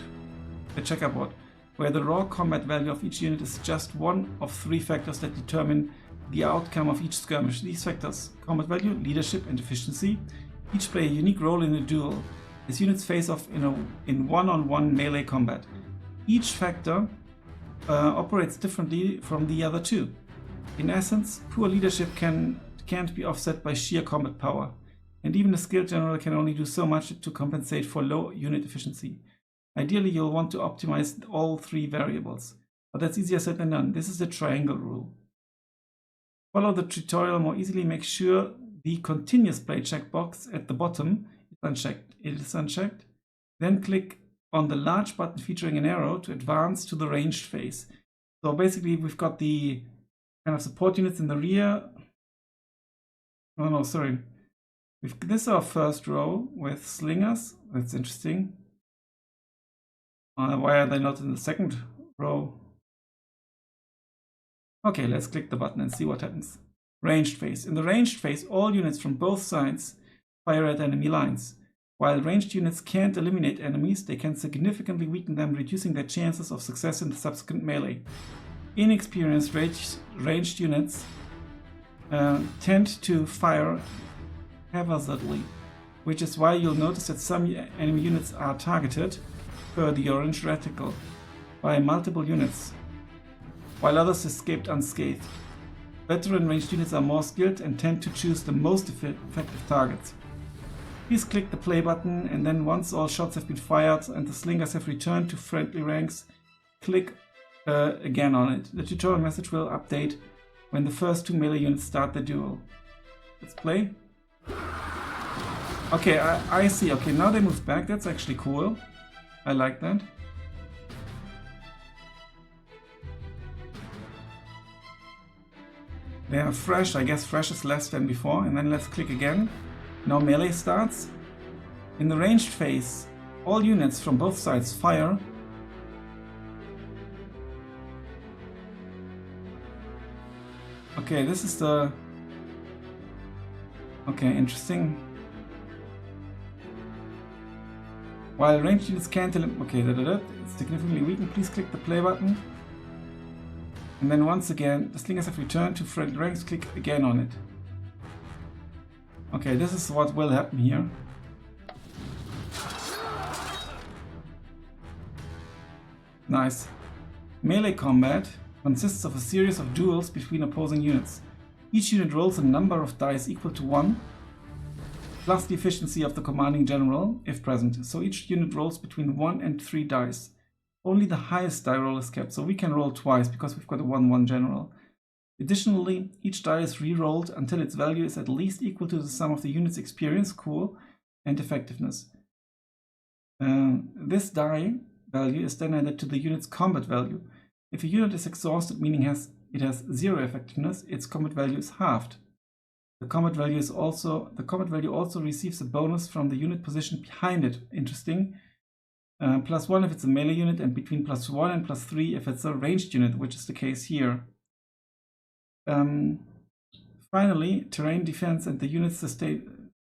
where the raw combat value of each unit is just one of 3 factors that determine the outcome of each skirmish. These factors, combat value, leadership, and efficiency, each play a unique role in a duel, as units face off in one-on-one melee combat. Each factor operates differently from the other 2. In essence, poor leadership can can't be offset by sheer combat power. And even a skilled general can only do so much to compensate for low unit efficiency. Ideally, you'll want to optimize all three variables, but that's easier said than done. This is the triangle rule. Follow the tutorial more easily. Make sure the continuous play checkbox at the bottom is unchecked. It is unchecked. Then click on the large button featuring an arrow to advance to the ranged phase. So basically, we've got the kind of support units in the rear. Oh no, sorry. This is our first row with slingers. That's interesting. Why are they not in the second row? Okay, let's click the button and see what happens. Ranged phase. In the ranged phase, all units from both sides fire at enemy lines. While ranged units can't eliminate enemies, they can significantly weaken them, reducing their chances of success in the subsequent melee. Inexperienced ranged units tend to fire haphazardly, which is why you'll notice that some enemy units are targeted, per the orange reticle, by multiple units, while others escaped unscathed. Veteran ranged units are more skilled and tend to choose the most effective targets. Please click the play button, and then once all shots have been fired and the slingers have returned to friendly ranks, click again on it. The tutorial message will update when the first two melee units start the duel. Let's play. Okay, I see. Okay, now they move back. That's actually cool. I like that. They are fresh. I guess fresh is less than before. And then let's click again. Now melee starts. In the ranged phase, all units from both sides fire. Okay, this is the... Okay, interesting. While ranged units can't okay, it's significantly weakened. Please click the play button. And then once again, the slingers have returned to friendly ranks. Click again on it. Okay, this is what will happen here. Nice. Melee combat consists of a series of duels between opposing units. Each unit rolls a number of dice equal to 1, plus the efficiency of the commanding general, if present. So each unit rolls between 1 and 3 dice. Only the highest die roll is kept, so we can roll twice because we've got a 1-1 general. Additionally, each die is re-rolled until its value is at least equal to the sum of the unit's experience, cool, and effectiveness. This die value is then added to the unit's combat value. If a unit is exhausted, meaning it has 0 effectiveness, its combat value is halved. The combat value also receives a bonus from the unit position behind it. Interesting. +1 if it's a melee unit, and between +1 and +3 if it's a ranged unit, which is the case here. Finally, terrain defense and the unit's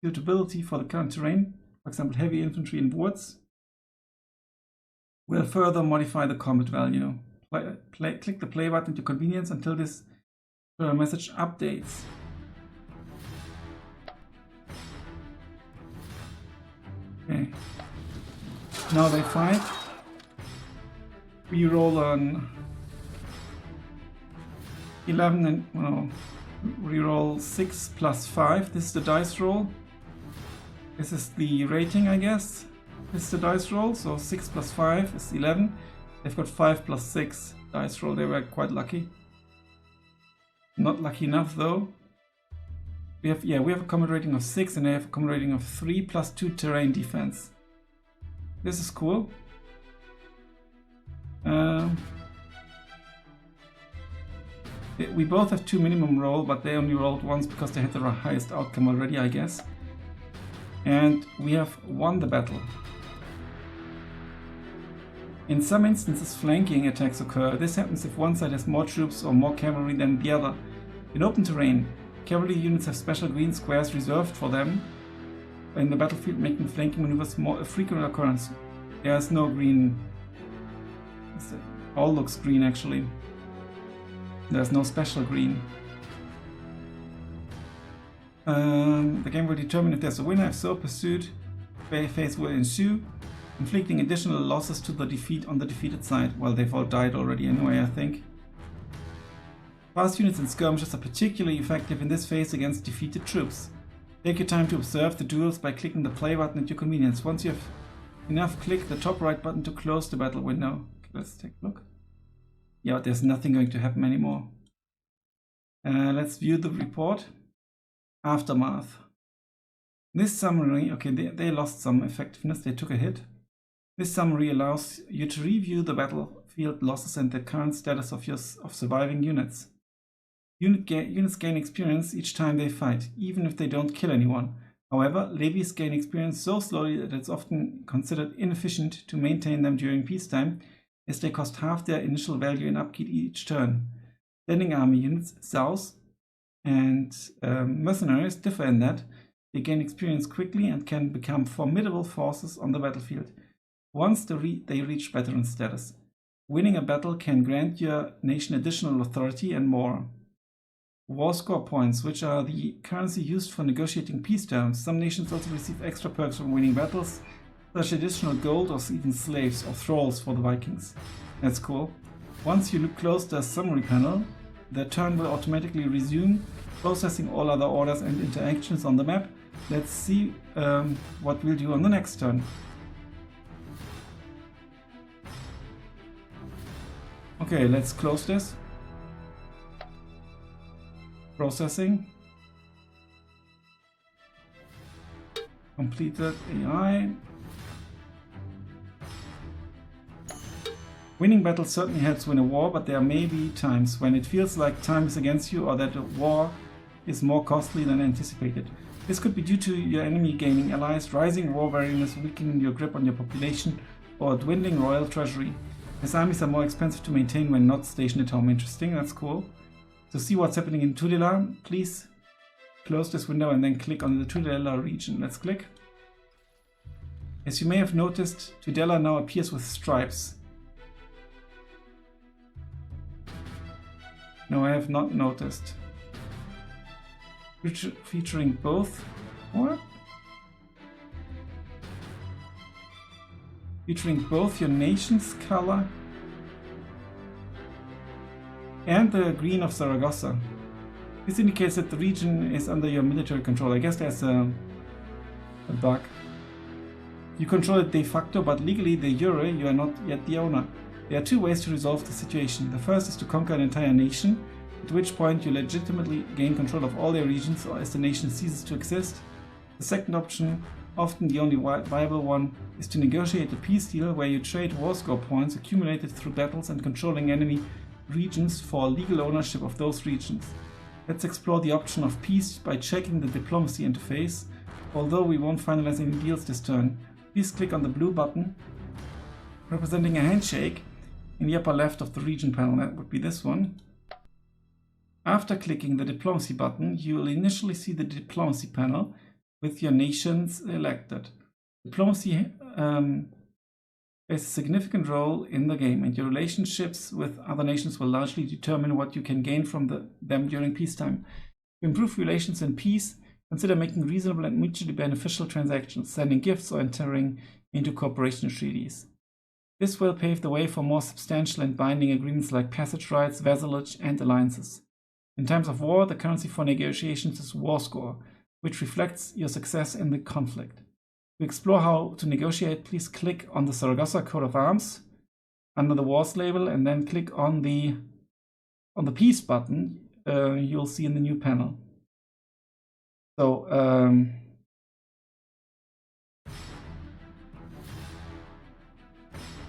suitability for the current terrain, for example heavy infantry in woods, will further modify the combat value. Click the play button to convenience until this message updates. Okay. Now they fight. We roll on 11 and reroll 6 + 5. This is the dice roll. This is the rating, I guess. This is the dice roll. So 6 + 5 is 11. They've got 5 + 6 dice roll. They were quite lucky. Not lucky enough though. We have a combat rating of 6 and they have a combat rating of 3 + 2 terrain defense. This is cool. We both have 2 minimum roll, but they only rolled once because they had the highest outcome already, I guess. And we have won the battle. In some instances, flanking attacks occur. This happens if one side has more troops or more cavalry than the other. In open terrain, cavalry units have special green squares reserved for them in the battlefield, making flanking maneuvers more a frequent occurrence. There's no green. It all looks green actually. There's no special green. The game will determine if there's a winner. If so, pursuit phase will ensue, inflicting additional losses to the defeated side. Well, they've all died already anyway, I think. Fast units and skirmishers are particularly effective in this phase against defeated troops. Take your time to observe the duels by clicking the play button at your convenience. Once you have enough, click the top right button to close the battle window. Let's take a look. Yeah, there's nothing going to happen anymore. Let's view the report. Aftermath. This summary, okay, they lost some effectiveness, they took a hit. This summary allows you to review the battlefield losses and the current status of surviving units. Units gain experience each time they fight, even if they don't kill anyone. However, levies gain experience so slowly that it's often considered inefficient to maintain them during peacetime, as they cost half their initial value in upkeep each turn. Standing army units, sous, and mercenaries differ in that they gain experience quickly and can become formidable forces on the battlefield once they reach veteran status. Winning a battle can grant your nation additional authority and more. War score points, which are the currency used for negotiating peace terms. Some nations also receive extra perks from winning battles, such additional gold or even slaves or thralls for the Vikings. That's cool. Once you close the summary panel, the turn will automatically resume, processing all other orders and interactions on the map. Let's see what we'll do on the next turn. Okay, let's close this. Processing. Completed AI. Winning battles certainly helps win a war, but there may be times when it feels like time is against you or that a war is more costly than anticipated. This could be due to your enemy gaining allies, rising war weariness, weakening your grip on your population, or a dwindling royal treasury. As armies are more expensive to maintain when not stationed at home. Interesting, that's cool. To see what's happening in Tudela, please close this window and then click on the Tudela region. Let's click. As you may have noticed, Tudela now appears with stripes. No, I have not noticed. Featuring both. What? Featuring both your nation's color and the green of Zaragoza. This indicates that the region is under your military control. I guess there's a bug. You control it de facto, but legally de jure you are not yet the owner. There are two ways to resolve the situation. The first is to conquer an entire nation, at which point you legitimately gain control of all their regions or as the nation ceases to exist. The second option, often the only viable one, is to negotiate a peace deal where you trade war score points accumulated through battles and controlling enemy regions for legal ownership of those regions. Let's explore the option of peace by checking the diplomacy interface, although we won't finalize any deals this turn. Please click on the blue button representing a handshake in the upper left of the region panel. That would be this one. After clicking the diplomacy button, you will initially see the diplomacy panel with your nations elected. Diplomacy plays a significant role in the game, and your relationships with other nations will largely determine what you can gain from them during peacetime. To improve relations in peace, consider making reasonable and mutually beneficial transactions, sending gifts or entering into cooperation treaties. This will pave the way for more substantial and binding agreements like passage rights, vassalage, and alliances. In times of war, the currency for negotiations is war score, which reflects your success in the conflict. To explore how to negotiate, please click on the Zaragoza coat of arms under the wars label and then click on the peace button you'll see in the new panel. So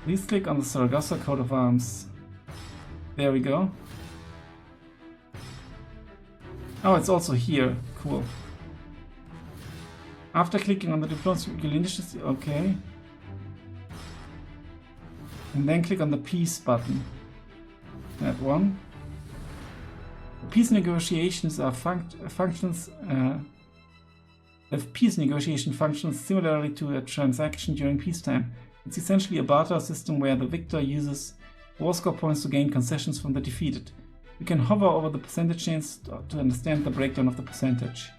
please click on the Zaragoza coat of arms. There we go. Oh, it's also here. Cool. After clicking on the diplomacy, you'll initially, okay. And then click on the peace button. That one. Peace negotiations are functions. Peace negotiation functions similarly to a transaction during peacetime. It's essentially a barter system where the victor uses war score points to gain concessions from the defeated. You can hover over the percentage change to understand the breakdown of the percentage.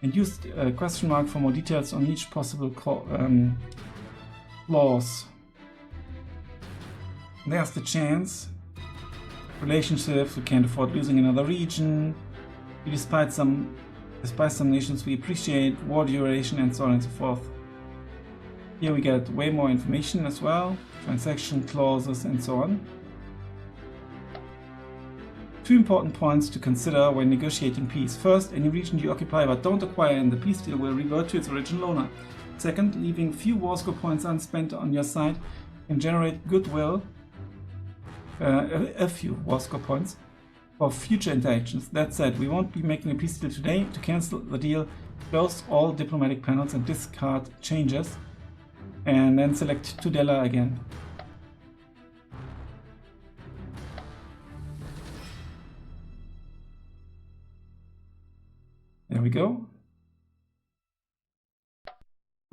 And use a question mark for more details on each possible clause. There's the chance. relationships, we can't afford losing another region. Despite some nations we appreciate, war duration, and so on and so forth. Here we get way more information as well, transaction clauses and so on. Two important points to consider when negotiating peace. First, any region you occupy but don't acquire in the peace deal will revert to its original owner. Second, leaving few war score points unspent on your side can generate goodwill, a few war score points, for future interactions. That said, we won't be making a peace deal today. To cancel the deal, close all diplomatic panels and discard changes, and then select Tudela again. There we go.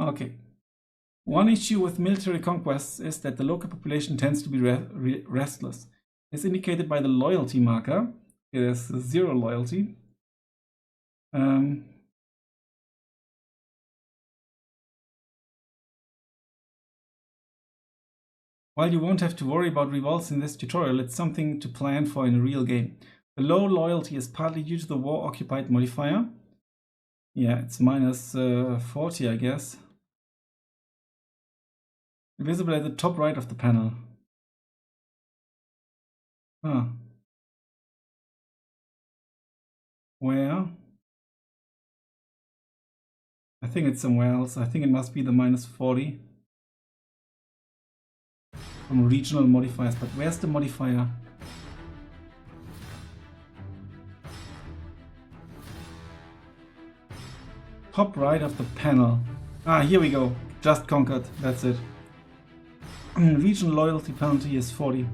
Okay. One issue with military conquests is that the local population tends to be restless. As indicated by the loyalty marker, it is 0 loyalty. While you won't have to worry about revolts in this tutorial, it's something to plan for in a real game. The low loyalty is partly due to the war occupied modifier. Yeah, it's minus 40, I guess. Visible at the top right of the panel. Huh. Where? I think it's somewhere else. I think it must be the minus 40 from regional modifiers. But where's the modifier? Top right of the panel. Ah, here we go. Just conquered. That's it. Regional loyalty penalty is 40.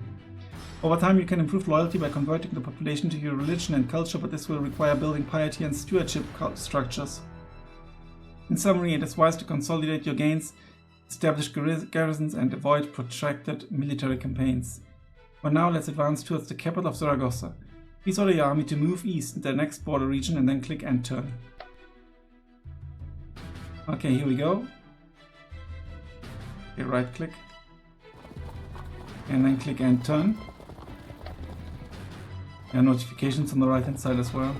Over time you can improve loyalty by converting the population to your religion and culture, but this will require building piety and stewardship structures. In summary, it is wise to consolidate your gains, establish garrisons, and avoid protracted military campaigns. For now, let's advance towards the capital of Zaragoza. Please order your army to move east in the next border region and then click End Turn. Okay, here we go. Okay, right click. And then click End Turn. There are notifications on the right hand side as well.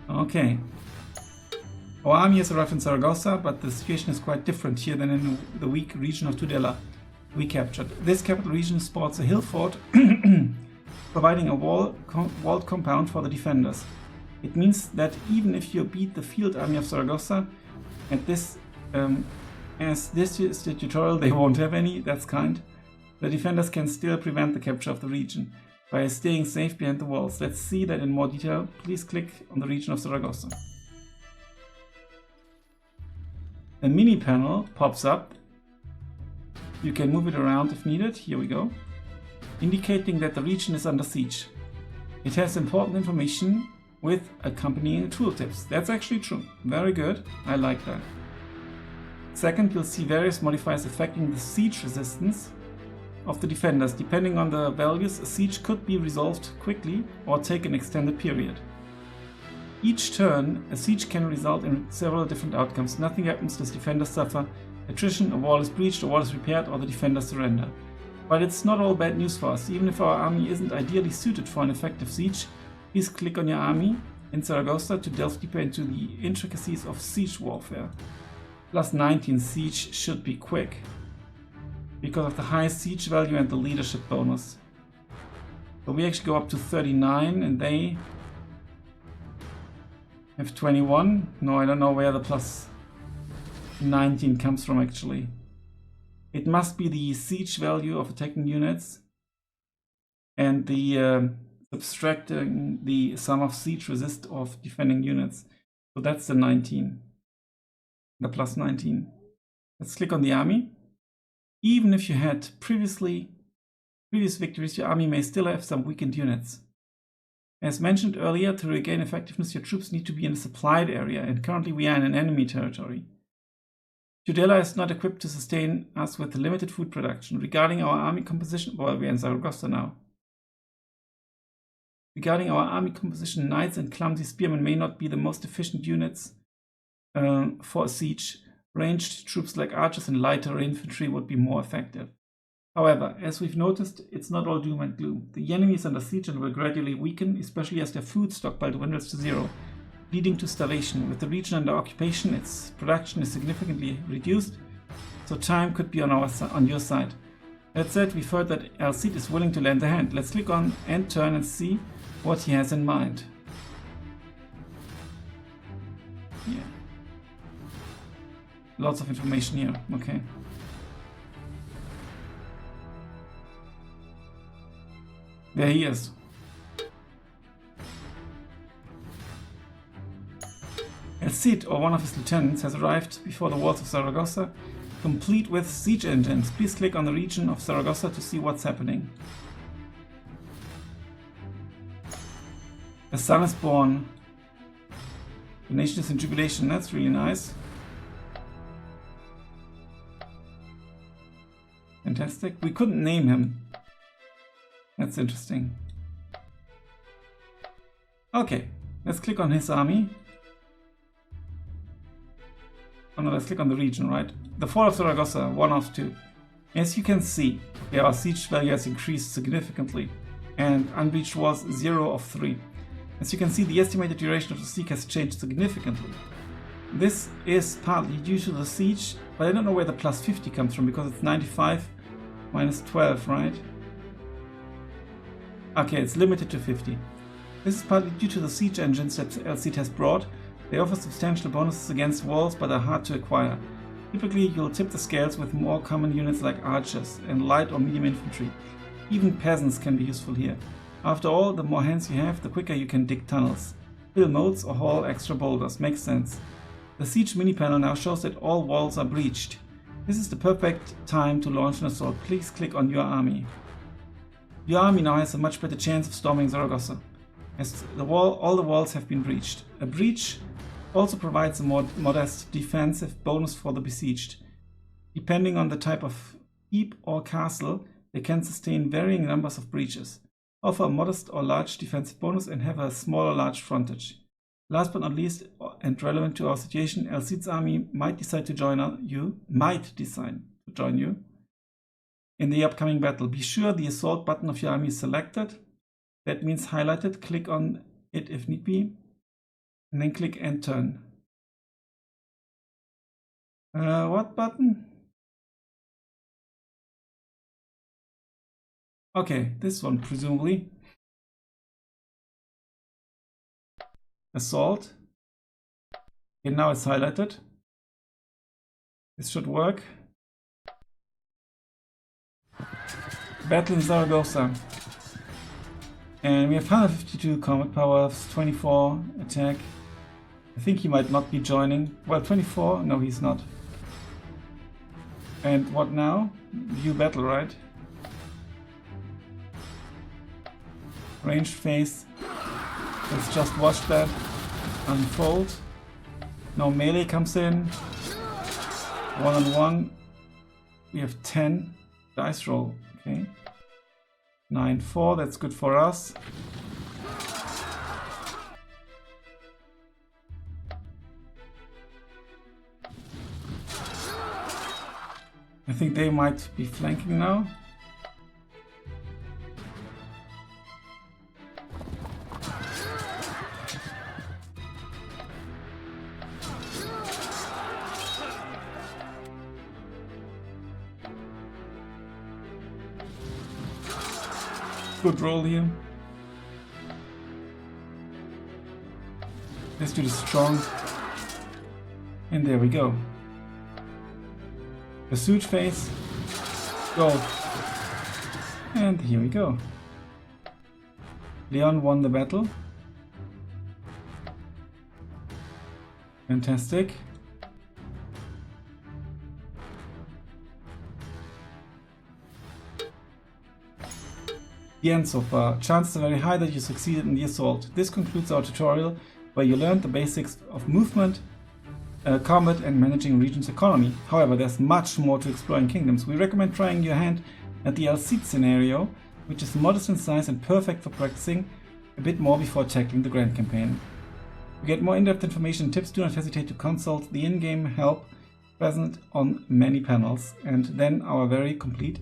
Okay. Our army has arrived in Zaragoza, but the situation is quite different here than in the weak region of Tudela we captured. This capital region sports a hill fort, providing a walled compound for the defenders. It means that even if you beat the field army of Zaragoza, and this, as this is the tutorial, they won't have any, that's kind, the defenders can still prevent the capture of the region by staying safe behind the walls. Let's see that in more detail. Please click on the region of Zaragoza. A mini panel pops up. You can move it around if needed. Here we go. Indicating that the region is under siege. It has important information with accompanying tooltips. That's actually true. Very good. I like that. Second, you'll see various modifiers affecting the siege resistance of the defenders. Depending on the values, a siege could be resolved quickly or take an extended period. Each turn, a siege can result in several different outcomes. Nothing happens, the defenders suffer attrition, a wall is breached, a wall is repaired, or the defenders surrender. But it's not all bad news for us. Even if our army isn't ideally suited for an effective siege, please click on your army in Zaragoza to delve deeper into the intricacies of siege warfare. Plus 19 siege should be quick, because of the high siege value and the leadership bonus. So we actually go up to 39 and they have 21. No, I don't know where the plus 19 comes from actually. It must be the siege value of attacking units and the subtracting the sum of siege resist of defending units. So that's the 19. The plus 19. Let's click on the army. Even if you had previous victories, your army may still have some weakened units. As mentioned earlier, to regain effectiveness, your troops need to be in a supplied area, and currently we are in an enemy territory. Tudela is not equipped to sustain us with limited food production. Regarding our army composition, well, we're in Zaragoza now. Regarding our army composition, knights and clumsy spearmen may not be the most efficient units for a siege, Ranged troops like archers and lighter infantry would be more effective. However, as we've noticed, it's not all doom and gloom. The enemy is under siege and will gradually weaken, especially as their food stockpile dwindles to zero, leading to starvation. With the region under occupation, its production is significantly reduced, so time could be on your side. That said, we've heard that AGEOD is willing to lend a hand. Let's click on End Turn and see what he has in mind. Yeah. Lots of information here, okay. There he is. AGEOD, or one of his lieutenants, has arrived before the walls of Zaragoza, complete with siege engines. Please click on the region of Zaragoza to see what's happening. The sun is born. The nation is in jubilation. That's really nice. Fantastic. We couldn't name him. That's interesting. Okay, let's click on his army. Oh no, let's click on the region, right? The fall of Zaragoza, 1 of 2. As you can see, our siege value has increased significantly, and unbreached walls 0 of 3. As you can see, the estimated duration of the siege has changed significantly. This is partly due to the siege, but I don't know where the plus 50 comes from, because it's 95 minus 12, right? Okay, it's limited to 50. This is partly due to the siege engines that AGEOD has brought. They offer substantial bonuses against walls, but are hard to acquire. Typically, you'll tip the scales with more common units like archers and light or medium infantry. Even peasants can be useful here. After all, the more hands you have, the quicker you can dig tunnels, fill moats or haul extra boulders. Makes sense. The siege mini panel now shows that all walls are breached. This is the perfect time to launch an assault. Please click on your army. Your army now has a much better chance of storming Zaragoza, as all the walls have been breached. A breach also provides a more modest defensive bonus for the besieged. Depending on the type of keep or castle, they can sustain varying numbers of breaches, offer a modest or large defensive bonus, and have a small or large frontage. Last but not least, and relevant to our situation, AGEOD's army might decide to join you in the upcoming battle. Be sure the assault button of your army is selected. That means highlighted. Click on it if need be, and then click End Turn. What button? Okay, this one presumably. Assault. Okay, now it's highlighted. This should work. Battle in Zaragoza. And we have 152 combat power, 24 attack. I think he might not be joining. Well, 24? No, he's not. And what now? View battle, right? Ranged phase. Let's just watch that unfold. Now melee comes in. 1-on-1. We have 10. Dice roll. Okay. 9-4. That's good for us. I think they might be flanking now. Good roll here. This dude is strong. And there we go. Pursuit phase. Go. And here we go. Leon won the battle. Fantastic. The end so far. Chances are very high that you succeeded in the assault. This concludes our tutorial, where you learned the basics of movement, combat and managing region's economy. However, there's much more to exploring kingdoms. We recommend trying your hand at the AGEOD scenario, which is modest in size and perfect for practicing a bit more before tackling the grand campaign. To get more in-depth information and tips, do not hesitate to consult the in-game help present on many panels. And then our very complete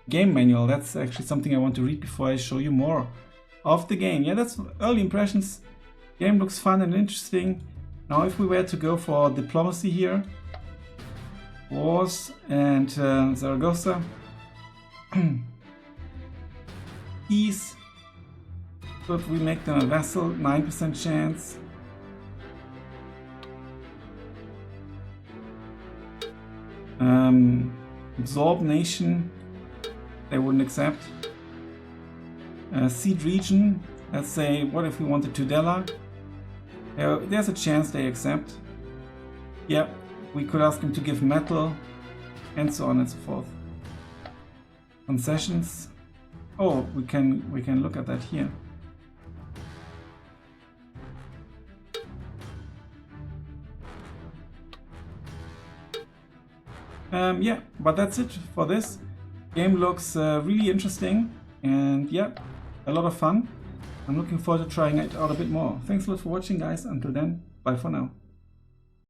game manual. That's actually something I want to read before I show you more of the game. Yeah, that's early impressions. Game looks fun and interesting. Now if we were to go for diplomacy here, wars and Zaragoza, peace, could we make them a vassal? 9% chance. Absorb nation, they wouldn't accept. Seed region, let's say, what if we wanted Tudela? There's a chance they accept. Yeah, we could ask them to give metal, and so on and so forth. Concessions. Oh, we can look at that here. Yeah, but that's it for this. Game looks really interesting, and yeah, a lot of fun. I'm looking forward to trying it out a bit more. Thanks a lot for watching, guys. Until then, bye for now.